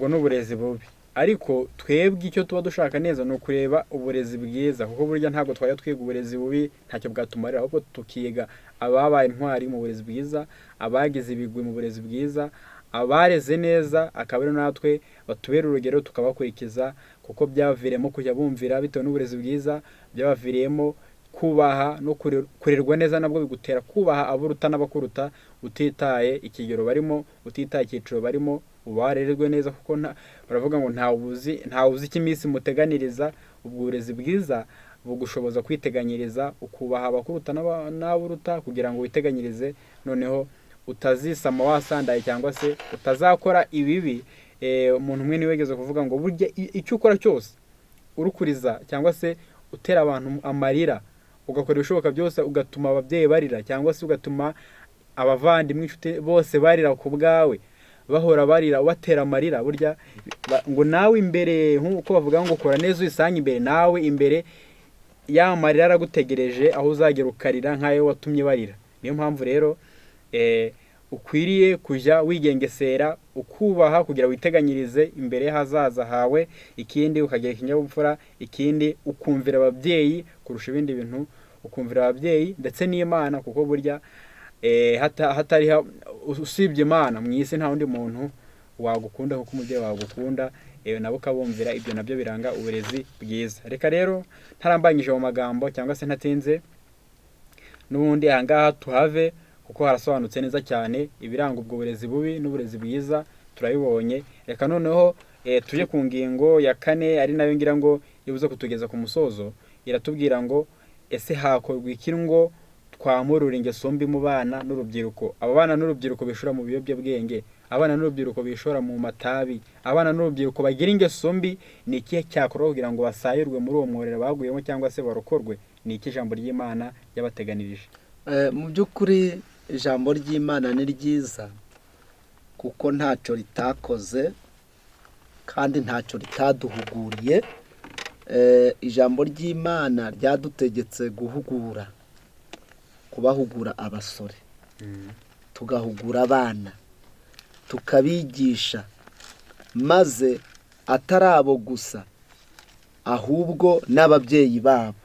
n'uburezi bubi. Ariko twebwe icyo tuba dushaka neza ni ukureba uburezi bwiza, kuko burya ntabwo twajya twiga uburezi bubi ntacyo bwatumarira, ahubwo tukiga ababaye intwari mu burezi bwiza, abagize ibigwi mu burezi bwiza, abareze neza akaba ari natwe batubera urugero tukabakurikiza, kuko byaviremo kujya bumvira bitewe n'uburezi bwiza, byabaviriyemo kubaha no kurerwa neza, nabwo bigutera kubaha aburuta n'abakuruta, utitaye ikigero barimo, utitaye icyiciro barimo, ubarererwe neza, kuko baravuga ngo ntawe uzi icyo iminsi muteganiriza. Uburezi bwiza bugushoboza kwiteganyiriza, ukubaha abakuruta n'aburuta kugira ngo witeganyirize, noneho utazisama wasandaye cyangwa se utazakora ibibi. Umuntu umwe niwegeze kuvuga ngo burya icyo ukora cyose urukuriza cyangwa se utera abantu amarira, ugakora ibishoboka byose ugatuma ababyeyi barira, cyangwa se ugatuma abavandimwe inshuti bose barira ku bwawe, bahora barira ubatera amarira, burya ngo nawe imbere nk'uko bavuga ngo kora neza uyisange imbere, nawe imbere ya marira aragutegereje aho uzagera ukarira nk'ayo watumye barira. Niyo mpamvu rero ukwiriye kujya wigengesera, ukubaha kugira witeganyirize imbere hazaza hawe, ikindi ukagira ikinyabupfura, ikindi ukumvira ababyeyi kurusha ibindi bintu, ukumvira ababyeyi ndetse n'Imana, kuko burya hatari usibye Imana mu isi nta wundi muntu wagukunda kuko umubyeyi wagukunda, nabo ukabumvira. Ibyo nabyo biranga uburezi bwiza. Reka rero ntarambanyije mu magambo cyangwa se ntatinze, n'ubundi ahangaha tuhave kuko harasobanutse neza cyane ibiranga ubwo burezi bubi n'uburezi bwiza turabibonye. Reka noneho tujye ku ngingo ya 4 ari nayo ngira ngo ibuze kutugeza ku musozo. Iratubwira ngo ese hakorwa iki ngo twamurura ingeso mbi mu bana n'urubyiruko? Abo bana n'urubyiruko bishora mu biyobyabwenge, abana n'urubyiruko bishora mu matabi, abana n'urubyiruko bagira ingeso mbi, ni ikihe cyakorwa kugira ngo basayirwe muri uwo mworera baguyemo cyangwa se barokorwe? Ni iki ijambo ry'Imana yabateganirije? Mu by'ukuri ijambo ry'Imana ni ryiza, kuko ntacyo ritakoze kandi ntacyo ritaduhuguriye. Ijambo ry'Imana ryadutegetse kubahugura abasore, tugahugura abana, tukabigisha, maze atari abo gusa ahubwo n'ababyeyi babo,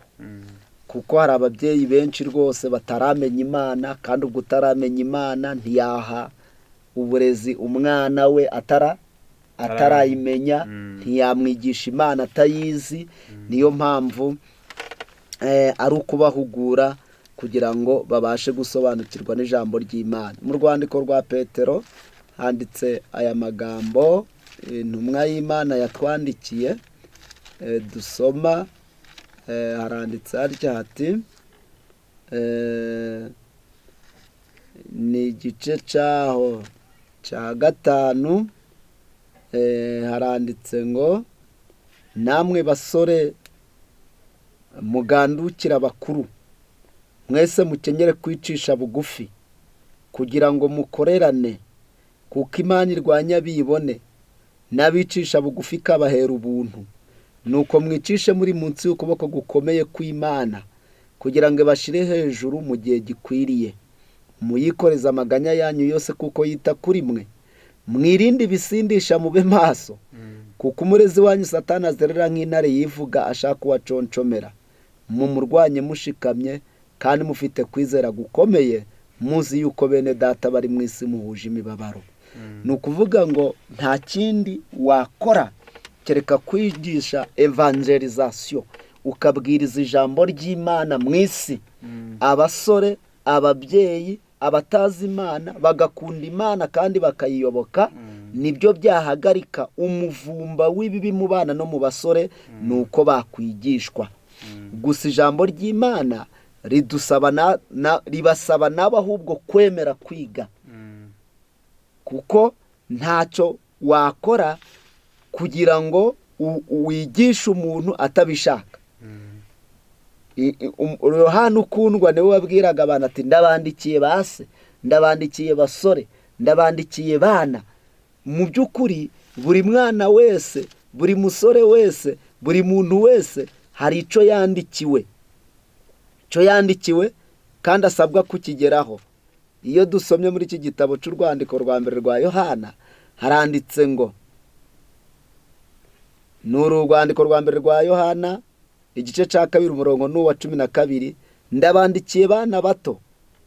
kuko hari ababyeyi benshi rwose bataramenya Imana, kandi ubwo utaramenya Imana ntiyaha uburezi umwana we atarayimenya, ntiyamwigisha Imana atayizi. Niyo mpamvu ari ukubahugura kugira ngo babashe gusobanukirwa n'ijambo ry'Imana. Mu rwandiko rwa Petero handitse aya magambo intumwa y'Imana yatwandikiye, dusoma. Haranditse hatya hati, ni igice cyaho cya 5, haranditse ngo namwe basore mugandukira abakuru, mwese mukenyere kwicisha bugufi kugira ngo mukorerane, kuko Imana irwanya abibone n'abicisha bugufi ikabahera ubuntu. Nuko mwicishe muri munsi y'ukuboko gukomeye kw'Imana, kugira ngo ibashire hejuru mu gihe gikwiriye. Muyikoreze amaganya yanyu yose kuko yita kuri mwe. Mwirinde ibisindisha, mube maso, kuko umurezi wanyu Satani azerera nk'intare yivuga ashaka uwaconcomera. Mumurwanye mushikamye kandi mufite kwizera gukomeye, muzi yuko bene data bari mu isi muhuje imibabaro. Ni ukuvuga ngo nta kindi wakora kereka kwigisha evangelization, ukabwiriza ijambo ry'Imana mu isi. Abasore, ababyeyi, abatazi Imana bagakunda Imana kandi bakayiyoboka, nibyo byahagarika umuvumba w'ibibi mu bana no mu basore, nuko bakwigishwa. Gusa ijambo ry'Imana ribasaba nabo ahubwo kwemera kwiga, kuko ntacyo wakora kugira ngo wigishe umuntu atabishaka. Yohana ukundwa niwe wabwiraga abantu ati ndabandikiye base, ndabandikiye basore, ndabandikiye bana. Mu by'ukuri buri mwana wese, buri musore wese, buri muntu wese hari icyo yandikiwe kandi asabwa kukigeraho. Iyo dusomye muri iki gitabo cy'urwandiko rwa mbere rwa Yohana, haranditse ngo, ni urwandiko rwa mbere rwa Yohana igice cya 2 umurongo n'uwa 12, ndabandikiye bana bato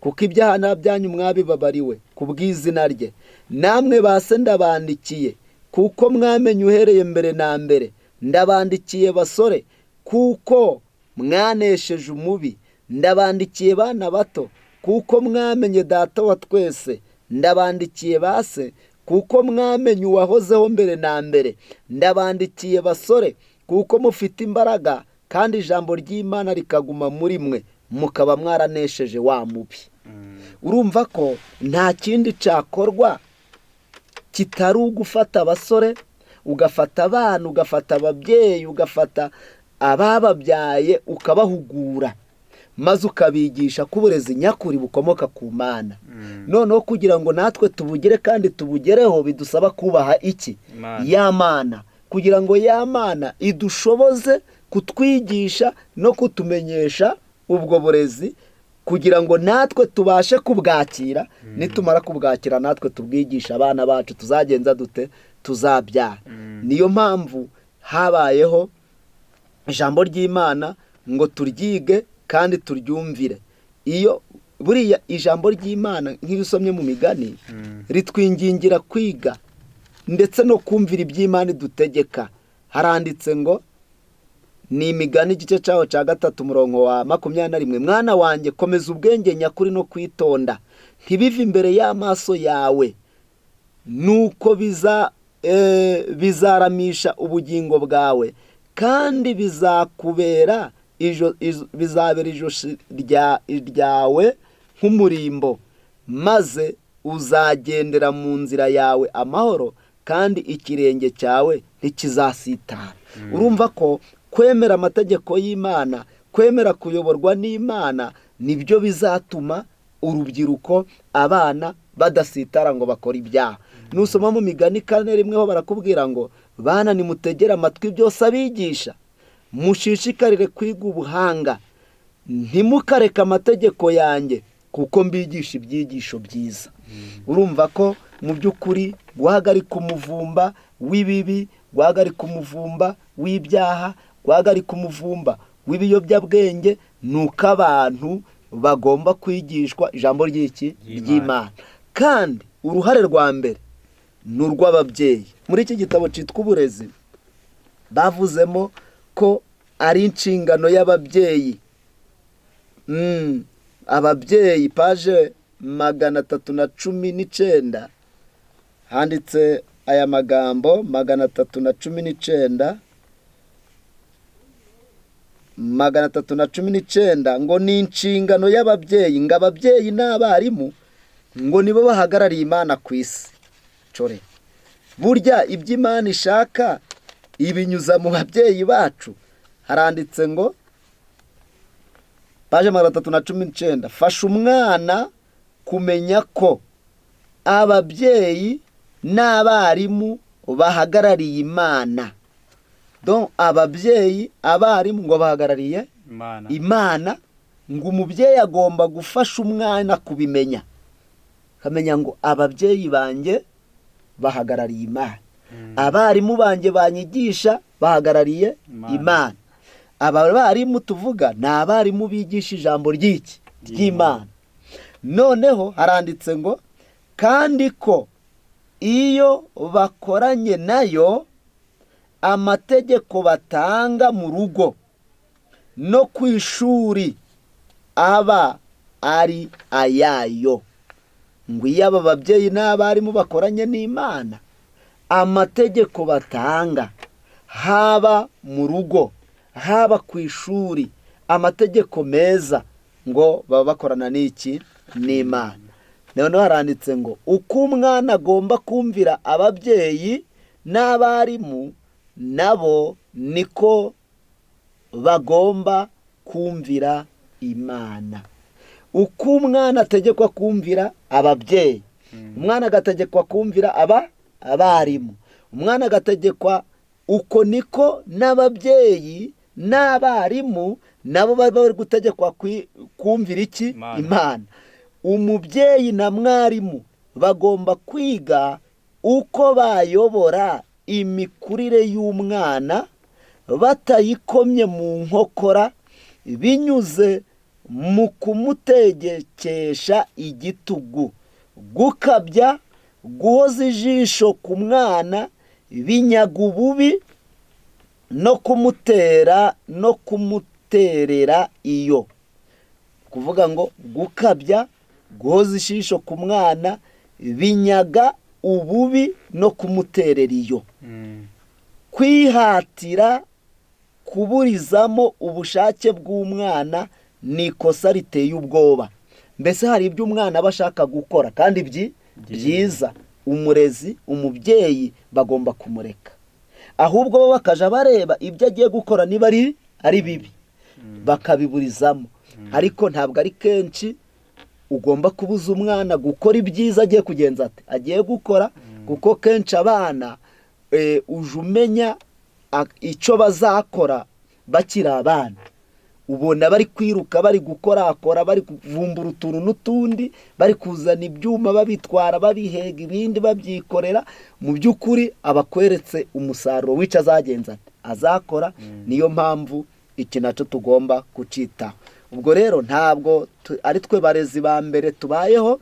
kuko ibyaha byanyu mwabibabariwe ku bw'izina rye. Namwe base ndabandikiye kuko mwamenye uhereye mbere na mbere. Ndabandikiye basore kuko mwanesheje umubi. Ndabandikiye bana bato kuko mwamenye data wa twese. Ndabandikiye base kuko mwamenye uwahozeho mbere na mbere. Ndabandikiye basore kuko mufite imbaraga kandi ijambo ry'Imana rikaguma muri mwe, mukaba mwaranesheje wa mubi. Urumva ko nta kindi cyakorwa kitari ugufata abasore, ugafata abana, ugafata ababyeyi, ugafata abababyaye, ukabahugura maze ukabigisha ko uburezi nyakuri bukomoka ku Mana. Noneho kugira ngo natwe tubugire kandi tubugereho bidusaba kubaha iki? Ya Mana. Kugira ngo ya Mana idushoboze kutwigisha no kutumenyesha ubwo burezi, kugira ngo natwe tubashe kubwakira. Nitumara kubwakira natwe tubwigisha abana bacu, tuzagenza dute? Tuzabyara. Niyo mpamvu habayeho ijambo ry'Imana ngo turyige kandi turyumvire. Iyo buriya ijambo ry'Imana nk'ibisomye mu migani ritwingingira kwiga ndetse no kumvira iby'Imana idutegeka. Haranditse ngo ni Imigani igice cyaho cya 3 umurongo wa 21, mwana wanjye komeza ubwenge nyakuri no kwitonda, ntibive imbere y'amaso yawe, nuko bizaramisha ubugingo bwawe kandi bizabera ijosi ryawe nk'umurimbo, maze uzagendera mu nzira yawe amahoro kandi ikirenge cyawe ntikizasitara. Urumva ko kwemera amategeko y'Imana, kwemera kuyoborwa n'Imana, nibyo bizatuma urubyiruko, abana badasitara ngo bakora ibyaha. Nusoma mu Migani 4:1 ho barakubwira ngo bana nimutegere amatwi byose abigisha, mushishikarire kwiga ubuhanga, ntimukareke amategeko yanjye kuko mbigisha ibyigisho byiza. Urumva ko mu by'ukuri guhagarika umuvumba w'ibibi, guhagarika umuvumba w'ibyaha, guhagarika umuvumba w'ibiyobyabwenge, nuko abantu bagomba kwigishwa ijambo ry'Imana. Kandi uruhare rwa mbere ni urw'ababyeyi. Muri iki gitabo cyitwa Uburezi bavuzemo ko ari inshingano y'ababyeyi. Ababyeyi paje 319 handitse aya magambo 319 ngo ni inshingano y'ababyeyi, ngo ababyeyi n'abarimu ngo nibo bahagarariye Imana ku isi. Core burya iby'Imana ishaka ibinyuza mu babyeyi bacu. Haranditse ngo paje 319, fasha umwana kumenya ko ababyeyi n'abarimu bahagarariye Imana. Donc ababyeyi, abarimu ngo bahagarariye Imana, ngo umubyeyi agomba gufasha umwana kubimenya, kamenya ngo ababyeyi banjye bahagarariye Imana, abarimu banjye banyigisha bahagarariye Imana. Abarimu tuvuga ni abarimu bigisha ijambo ry'Imana. Noneho haranditse ngo kandi ko iyo bakoranye nayo amategeko batanga mu rugo no ku ishuri aba ari ayayo. Ngo iyo aba babyeyi n'abarimu bakoranye n'Imana, amategeko batanga haba mu rugo haba ku ishuri, amategeko meza, ngo baba bakorana n'Imana. Noneho haranditse ngo uko umwana agomba kumvira ababyeyi n'abarimu, nabo niko bagomba kumvira Imana. Uko umwana ategekwa kumvira ababyeyi, umwana agategekwa kumvira abarimu, umwana agategekwa uko niko n'ababyeyi n'abarimu nabo bari gutegekwa kumvira iki? Imana. Umubyeyi na mwarimu bagomba kwiga uko bayobora imikurire y'umwana batayikomye mu nkokora, binyuze mu kumutegekesha igitugu, gukabya, guhoza ijisho ku mwana, binyaga ububi, no kumuterera iyo. Kuvuga ngo gukabya, guhoza ijisho ku mwana, binyaga ububi, no kumuterera iyo. Kwihatira kuburizamo ubushake bw'umwana ni ikosa riteye ubwoba. Mbese hari ibyo umwana aba ashaka gukora kandi byiza, umurezi, umubyeyi bagomba kumureka, ahubwo bo bakaja bareba ibyo agiye gukora niba ari bibi bakabiburizamo. Ariko ntabwo ari kenshi ugomba kubuza umwana gukora ibyiza agiye kugenza ati agiye gukora, kuko kenshi abana uje umenya icyo bazakora bakiri abana. Ubona bari kwiruka, bari gukorakora, bari kuvumbura utuntu n'utundi, bari kuzana ibyuma babitwara, babihega ibindi babyikorera. Mu by'ukuri abakweretse umusaruro w'icyo azagenza azakora. Niyo mpamvu iki nacyo tugomba kucitaho. Ubwo rero ntabwo ari twe barezi ba mbere tubayeho,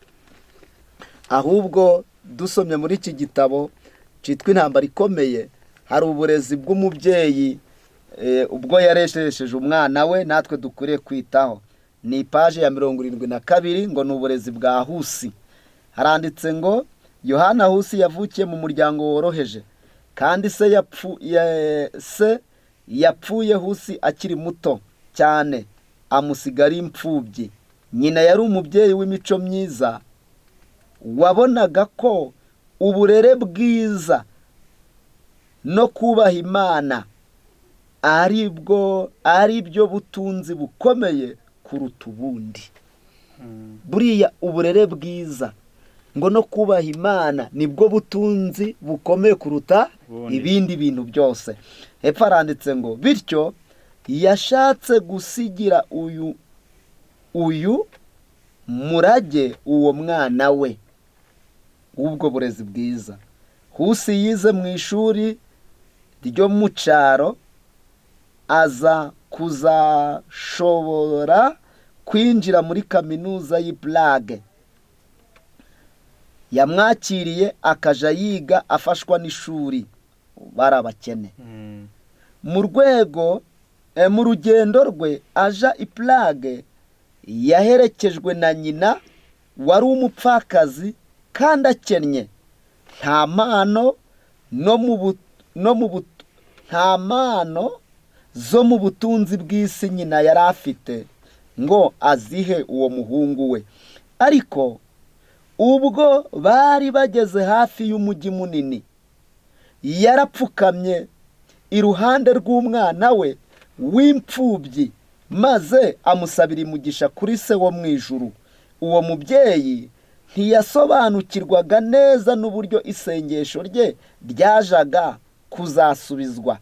ahubwo dusomye muri iki gitabo cyitwa Intambara Ikomeye, hari uburezi bw'umubyeyi ubwo yaresheresheje umwana we natwe dukwiye kwitaho. Ni paje ya 72 ngo ni uburezi bwa Husi. Haranditse ngo Yohana Husi yavukiye mu muryango woroheje, kandi se yapfuye Husi akiri muto cyane, amusigara imfubyi. Nyina yari umubyeyi w'imico myiza, wabonaga ko uburere bwiza no kubaha Imana ari byo butunzi bukomeye kuruta ubundi. Buriya uburere bwiza ngo no kubaha Imana nibwo butunzi bukomeye kuruta ibindi bintu byose. Hepfo haranditse ngo bityo yashatse gusigira uyu murage uwo mwana we w'ubwo burezi bwiza. Husi yize mu ishuri ryo mu cyaro, aza kuzashobora kwinjira muri kaminuza y'i Prague. Yamwakiriye akaja yiga afashwa n'ishuri, bari abakene. Mu rugendo rwe aja i Prague yaherekejwe na nyina wari umupfakazi kandi akennye. Nta mpano zo mu butunzi bw'isi nyina yari afite ngo azihe uwo muhungu we. Ariko ubwo bari bageze hafi y'umujyi munini, yarapfukamye iruhande rw'umwana we w'imfubyi, maze amusabira umugisha kuri se wo mu ijuru. Uwo mubyeyi ntiyasobanukirwaga neza n'uburyo isengesho rye ryajaga kuzasubizwa.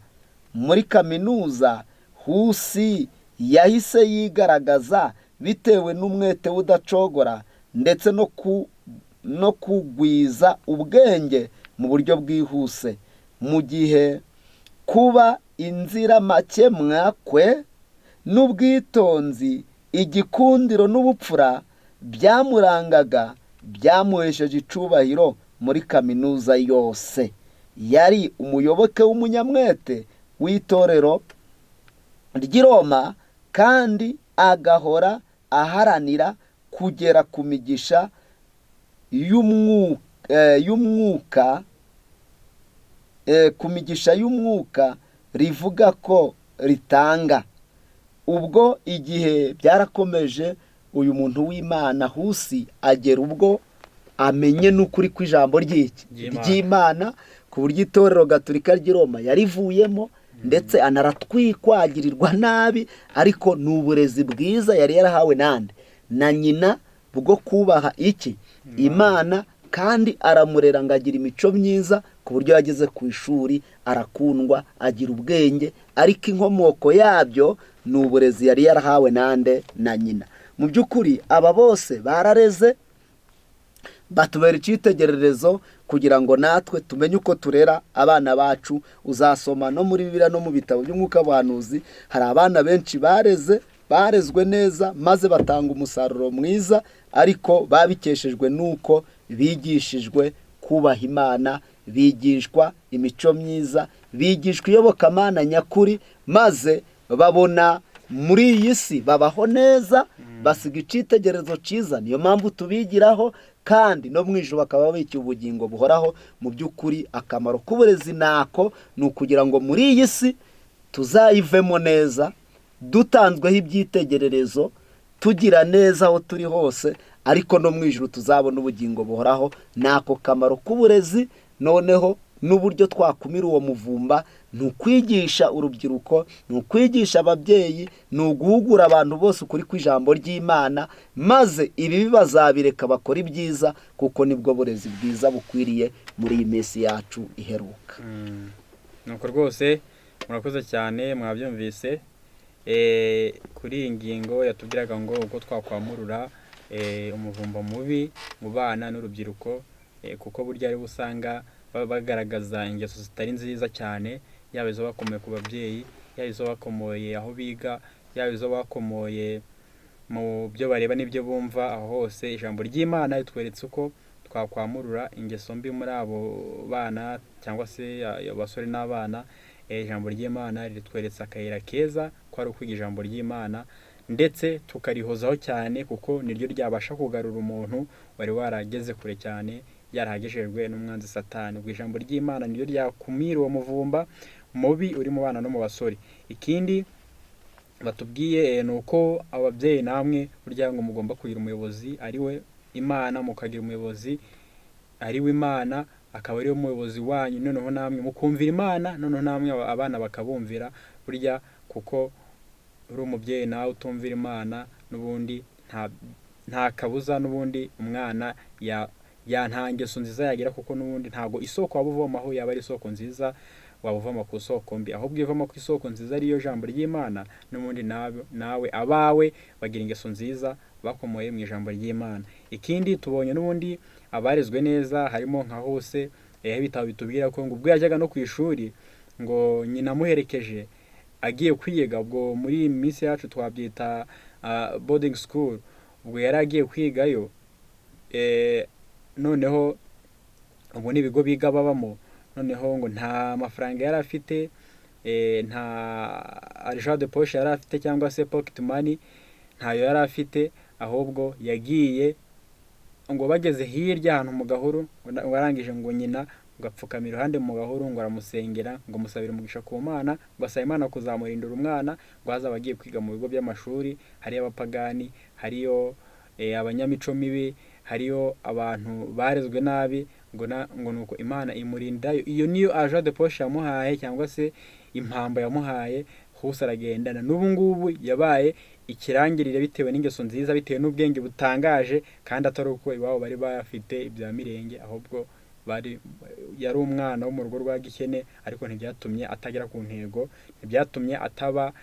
Muri kaminuza Husi yahise yigaragaza bitewe n'umwete udacogora ndetse no kugwiza ubwenge mu buryo bwihuse. Mu gihe kuba inziramakemwa kwe n'ubwitonzi, igikundiro n'ubupfura byamurangaga, byamuhesheje icubahiro muri kaminuza yose. Yari umuyoboke w'umunyamwete w'itorero ry'i Roma, kandi agahora aharanira kugera ku migisha y'umwuka rivuga ko ritanga. Ubwo igihe byarakomeje, uyu muntu w'Imana Husi agera ubwo amenye n'ukuri kw'ijambo ry'Imana, ku buryo itorero gatolika ry'i Roma yarivuyemo ndetse anaratwikwagirirwa nabi. Ariko ni uburezi bwiza yari yarahawe na nyina bwo kubaha Imana, kandi aramurera ngo agira imico myiza, ku buryo yageze ku ishuri arakundwa, agira ubwenge. Ariko inkomoko yabyo ni uburezi yari yarahawe na nyina. Mu by'ukuri aba bose barareze, batubera icyitegererezo kugira ngo natwe tumenye uko turera abana bacu. Uzasoma no muri Bibiliya no mu bitabo by'umwuka w'abahanuzi, hari abana benshi bareze barezwe neza maze batanga umusaruro mwiza, ariko babikeshejwe n'uko bigishijwe kubaha Imana, bigishwa imico myiza, bigishwa iyobokamana nyakuri, maze babona muri iyi si babaho neza, basiga icitegerezo cyiza. Niyo mpamvu tubigiraho, kandi no mu ijuru bakaba babikiye ubugingo buhoraho. Mu by'ukuri akamaro k'uburezi nako ni ukugira ngo muri iyi si tuzayivemo neza, dutanzweho ibyitegererezo, tugira neza aho turi hose, ariko no mu ijuru tuzabona ubugingo buhoraho. Nako kamaro k'uburezi. Noneho n'uburyo twakumira uwo muvumba ni ukwigisha urubyiruko, ni ukwigisha ababyeyi, ni uguhugura abantu bose ukuri kw'ijambo ry'Imana, maze ibibi bazabireka bakora ibyiza, kuko nibwo burezi bwiza bukwiriye muri iyi minsi yacu iheruka. Nuko rwose murakoze cyane, mwabyumvise. Kuri iyi ngingo yatubwiraga ngo uko twakwamurura umuvumba mubi mu bana n'urubyiruko, kuko burya ari usanga bagaragaza ingeso zitari nziza cyane, yaba izo bakomoye ku babyeyi, yaba izo bakomoye aho biga, yaba izo bakomoye mu byo bareba n'ibyo bumva. Aho hose ijambo ry'Imana ritweretse uko twakwamurura ingeso mbi muri abo bana cyangwa se abasore n'abana. Ijambo ry'Imana ritweretse akayira keza ko ari ukwiga ijambo ry'Imana, ndetse tukarihozaho cyane, kuko niryo ryabasha kugarura umuntu wari warageze kure cyane, yarahagejejwe n'umwanzi Satani. Ubwo ijambo ry'Imana niryo ryakumira uwo muvumba mubi uri mu bana no mu basore. Ikindi batubwiye ni uko ababyeyi namwe burya ngo mugomba kugira umuyobozi ari we Imana, mukagira umuyobozi ari we Imana, akaba ari we muyobozi wanyu. Noneho namwe mukumvira Imana, noneho namwe abana bakabumvira. Burya kuko uri umubyeyi nawe utumvira Imana, n'ubundi nta kabuza, n'ubundi umwana nta ngeso nziza yagira, kuko n'ubundi ntabwo isoko waba uvomaho yaba ari isoko nziza, waba uvoma ku isoko mbi. Ahubwo ivoma ku isoko nziza ariyo jambo ry'Imana, n'ubundi nawe abawe bagira ingeso nziza bakomoye mu ijambo ry'Imana. Ikindi tubonye n'ubundi abarezwe neza, harimo nka hose ibitabo bitubwira ko ngo ubwo yajyaga no ku ishuri ngo nyina amuherekeje agiye kwiga. Ubwo muri iyi minsi yacu twabyita boarding school. Ubwo yari agiye kwigayo, noneho ubwo ni ibigo biga babamo. Noneho ngo nta mafaranga yari afite, nta argent de poche yari afite cyangwa se pocket money ntayo yari afite, ahubwo yagiye ngo bageze hirya ahantu mu gahuru, ngo arangije ngo nyina ngo apfukamira iruhande mu gahuru, ngo aramusengera, ngo musabire umugisha ku Mana, ngo asaba Imana kuzamurindira umwana, ngo hazaba agiye kwiga mu bigo by'amashuri, hariyo abapagani, hariyo abanyamico mibi, hariyo abantu barezwe nabi, ngo nuko Imana imurindayo. Iyo niyo agent de poche yamuhaye, cyangwa se impamba yamuhaye. Hose aragendana. N'ubu ngubu yabaye ikirangirire bitewe n'ingeso nziza, bitewe n'ubwenge butangaje, kandi atari uko iwabo bari bafite ibya mirenge, ahubwo yari umwana wo mu rugo rwa gikene. Ariko ntibyatumye atagera ku ntego, ntibyatumye ataba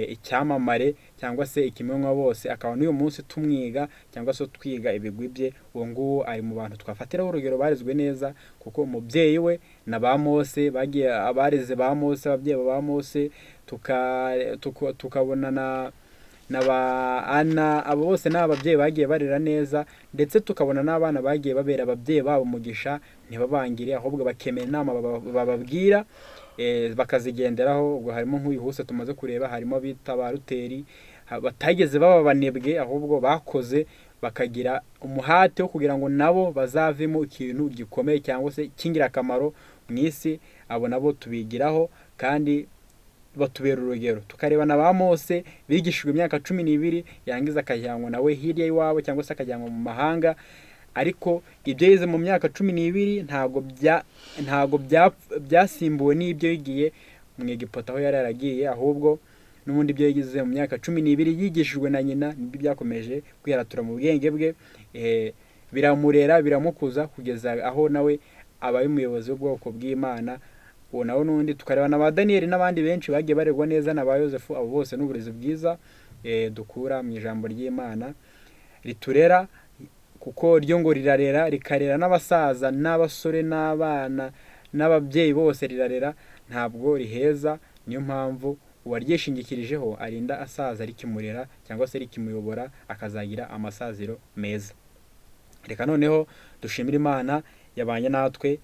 icyamamare cyangwa se ikimenywa bose. Akaba n'uyu munsi tumwiga cyangwa se twiga ibigwi bye. Uwo nguwo ari mu bantu twafatiraho urugero barezwe neza, kuko umubyeyi we na ba Mose bagiye abareze ba Mose, ababyeyi ba Mose, tukabona na ba Ana. Abo bose ni ababyeyi bagiye barera neza, ndetse tukabona n'abana bagiye babera ababyeyi babo umugisha, ntibabangire, ahubwo bakemera inama bababwira, bakazigenderaho. Ubwo harimo nk'uyu hose tumaze kureba, harimo bita ba Ruteri, batageze baba banebwe, ahubwo bakoze bakagira umuhate wo kugira ngo nabo bazavemo ikintu gikomeye cyangwa se cy'ingirakamaro mu isi. Abo nabo tubigiraho kandi batubera urugero. Tukareba na ba Mose bigishijwe imyaka 12, yangiza akajyanwa nawe hirya y'iwabo cyangwa se akajyanwa mu mahanga, ariko ibyo yize mu myaka 12 ntago byasimbuwe n'ibyo yigiye mu Egiputa aho yari yaragiye, ahubwo n'ubundi ibyo yigize mu myaka 12 yigishijwe na nyina nibyo byakomeje kwiharatura mu bwenge bwe, biramurera biramukuza kugeza aho nawe abaye umuyobozi w'ubwoko bw'Imana. Uwo nawe n'undi tukareba na ba Daniel n'abandi benshi bagiye barerwa neza, na ba Yosefu. Abo bose n'uburezi bwiza dukura mu ijambo ry'Imana riturera, kuko ryo ngo rirarera, rikarera n'abasaza n'abasore n'abana n'ababyeyi bose rirarera, ntabwo riheza. Niyo mpamvu uwaryishingikirijeho arinda asaza rikimurera cyangwa se rikimuyobora akazagira amasaziro meza. Reka noneho dushimira Imana yabanye natwe,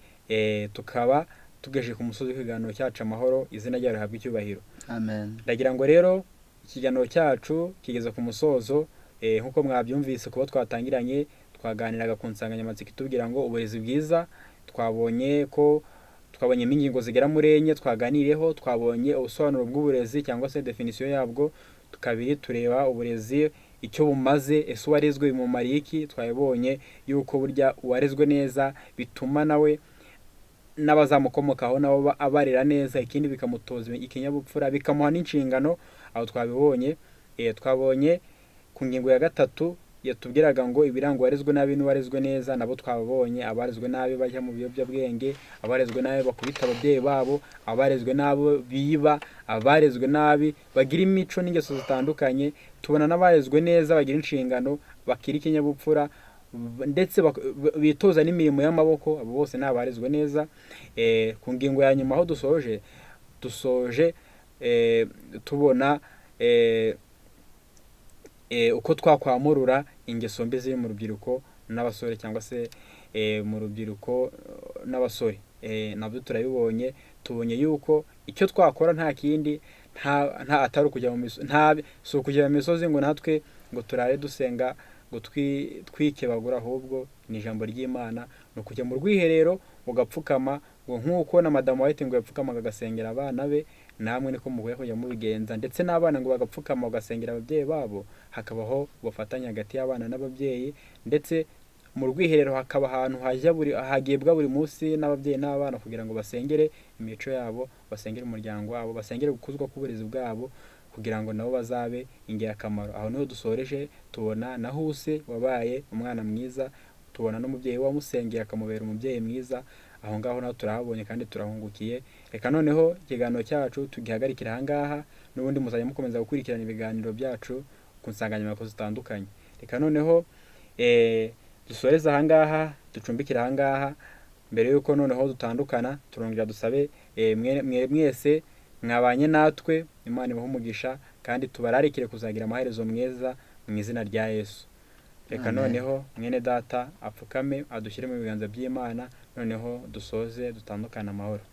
tukaba tugejeje ku musozi w'ikiganiro cyacu amahoro, izina ryayo rihabwe icyubahiro. Amen. Ndagira ngo rero ikiganiro cyacu kigeze ku musozo, nk'uko mwabyumvise kuba twatangiranye twaganiraga ku nsanganyamatsiko itubwira ngo uburezi bwiza. Twabonye ingingo zigera muri 4 twaganiriyeho. Twabonye ubusobanuro bw'uburezi cyangwa se definition yabwo. Tukabiri tureba uburezi icyo bumaze, ese uwarezwe bimumariye iki. Twabonye yuko burya uwarezwe neza bituma nawe n'abazamukomokaho nabo abarera neza, ikindi bikamutoza ikinyabupfura, bikamuha n'inshingano. Aho twabibonye. Twabonye ku ngingo ya 3 yatubwiraga ngo ibiranga warezwe nabi n'uwarezwe neza. Nabo twabonye abarezwe nabi bajya mu biyobyabwenge, abarezwe nabi bakubita ababyeyi babo, abarezwe nabo biba, abarezwe nabi bagira imico n'ingeso zitandukanye. Tubona n'abarezwe neza bagira inshingano, bakira ikinyabupfura, ndetse bitoza n'imirimo y'amaboko. Abo bose ni abarezwe neza. Ku ngingo ya nyuma aho dusoje tubona uko twakwamurura ingeso mbi ziri mu rubyiruko n'abasore, cyangwa se mu rubyiruko n'abasore. Nabyo turabibonye. Tubonye yuko icyo twakora nta kindi, nta atari ukujya mu misozi ngo natwe ngo turare dusenga ngo twikebagura, ahubwo ni ijambo ry'Imana. No kujya mu rwiherero ugapfukama, ngo nk'uko na madamu White ngo yapfukamaga agasengera abana be, namwe niko mukwiye kujya mubigenza. Ndetse n'abana ngo bagapfukama bagasengera ababyeyi babo. Hakabaho ubufatanye hagati y'abana n'ababyeyi, ndetse mu rwiherero hakaba ahantu hagibwa buri munsi n'ababyeyi n'abana kugira ngo basengere imico yabo, basengere umuryango wabo, basengere gukuzwa k'uburezi bwabo, kugira ngo nabo bazabe ingirakamaro. Aho niho dusoreje. Tubona na Huse wabaye umwana mwiza, tubona n'umubyeyi wamusengeye akamubera umubyeyi mwiza. Aho ngaho naho turahabonye kandi turahungukiye. Reka noneho ikiganiro cyacu tugihagarikira aha ngaha, n'ubundi muzajya mukomeza gukurikirana ibiganiro byacu ku nsanganyamatsiko zitandukanye. Reka noneho dusoreze aha ngaha, ducumbikira aha ngaha. Mbere yuko noneho dutandukana, turongera dusabe mwese mwabanye natwe, Imana ibahe umugisha kandi tubararikire kuzagira amaherezo meza mu izina rya Yesu. Reka noneho mwene data apfukame adushyire mu biganza by'Imana, noneho dusoze dutandukana amahoro.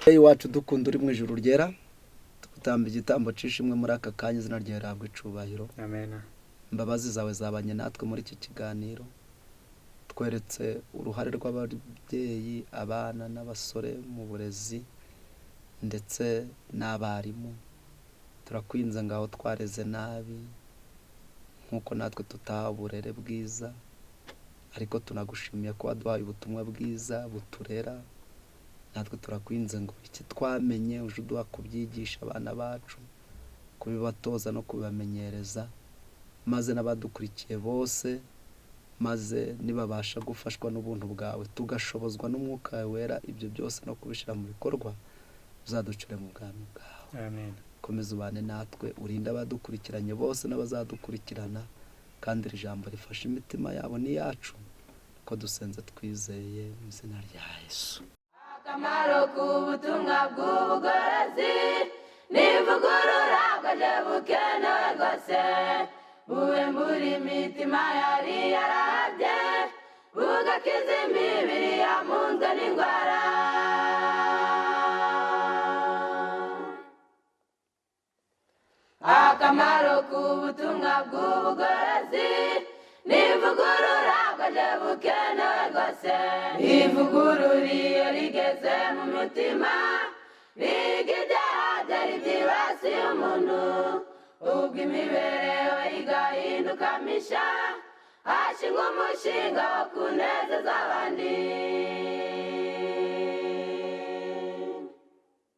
Iwacu dukunda uri mu ijuru ryera, tugutamba igitambo cishimwe muri aka kanya, izina ryawe rihabwe icubahiro. Amen. Imbabazi zawe zabanye natwe muri iki kiganiro. Tweretse uruhare rw'ababyeyi, abana n'abasore mu burezi ndetse n'abarimu. Turakwinze ngaho twareze nabi, nkuko natwe tutaha uburere bwiza, ariko tunagushimiye ko waduhaye ubutumwa bwiza buturera. Natwe turakwinze ngo iki twamenye uje uduha kubyigisha abana bacu, kubibatoza no kubibamenyereza, maze n'abadukurikiye bose, maze nibabasha gufashwa n'ubuntu bwawe, tugashobozwa n'umwuka wawe wera, ibyo byose no kubishyira mu bikorwa, uzaducure mu bwami bwawe. Amen. Komeza ubane natwe, urinde abadukurikiranye bose n'abazadukurikirana, kandi iri jambo rifashe imitima yabo n'iyacu, ko dusenze twizeye mu izina rya Yesu. Akamaro k'ubutumwa bw'ubugorozi n'ivugurura bwaje bukenewe rwose, buwembura imitima yari yarabye, bugakiza imibiri yamunzwe n'indwara. Akamaro k'ubutumwa bw'ubugorozi n'ivugurura bwaje bukenewe rwose, ivugurura iyo rigeze mu mutima, biga ibyaha byari byibasiye umuntu, ubwo imibereho igahinduka misha, hashingwa umushinga wo kunezeza abandi.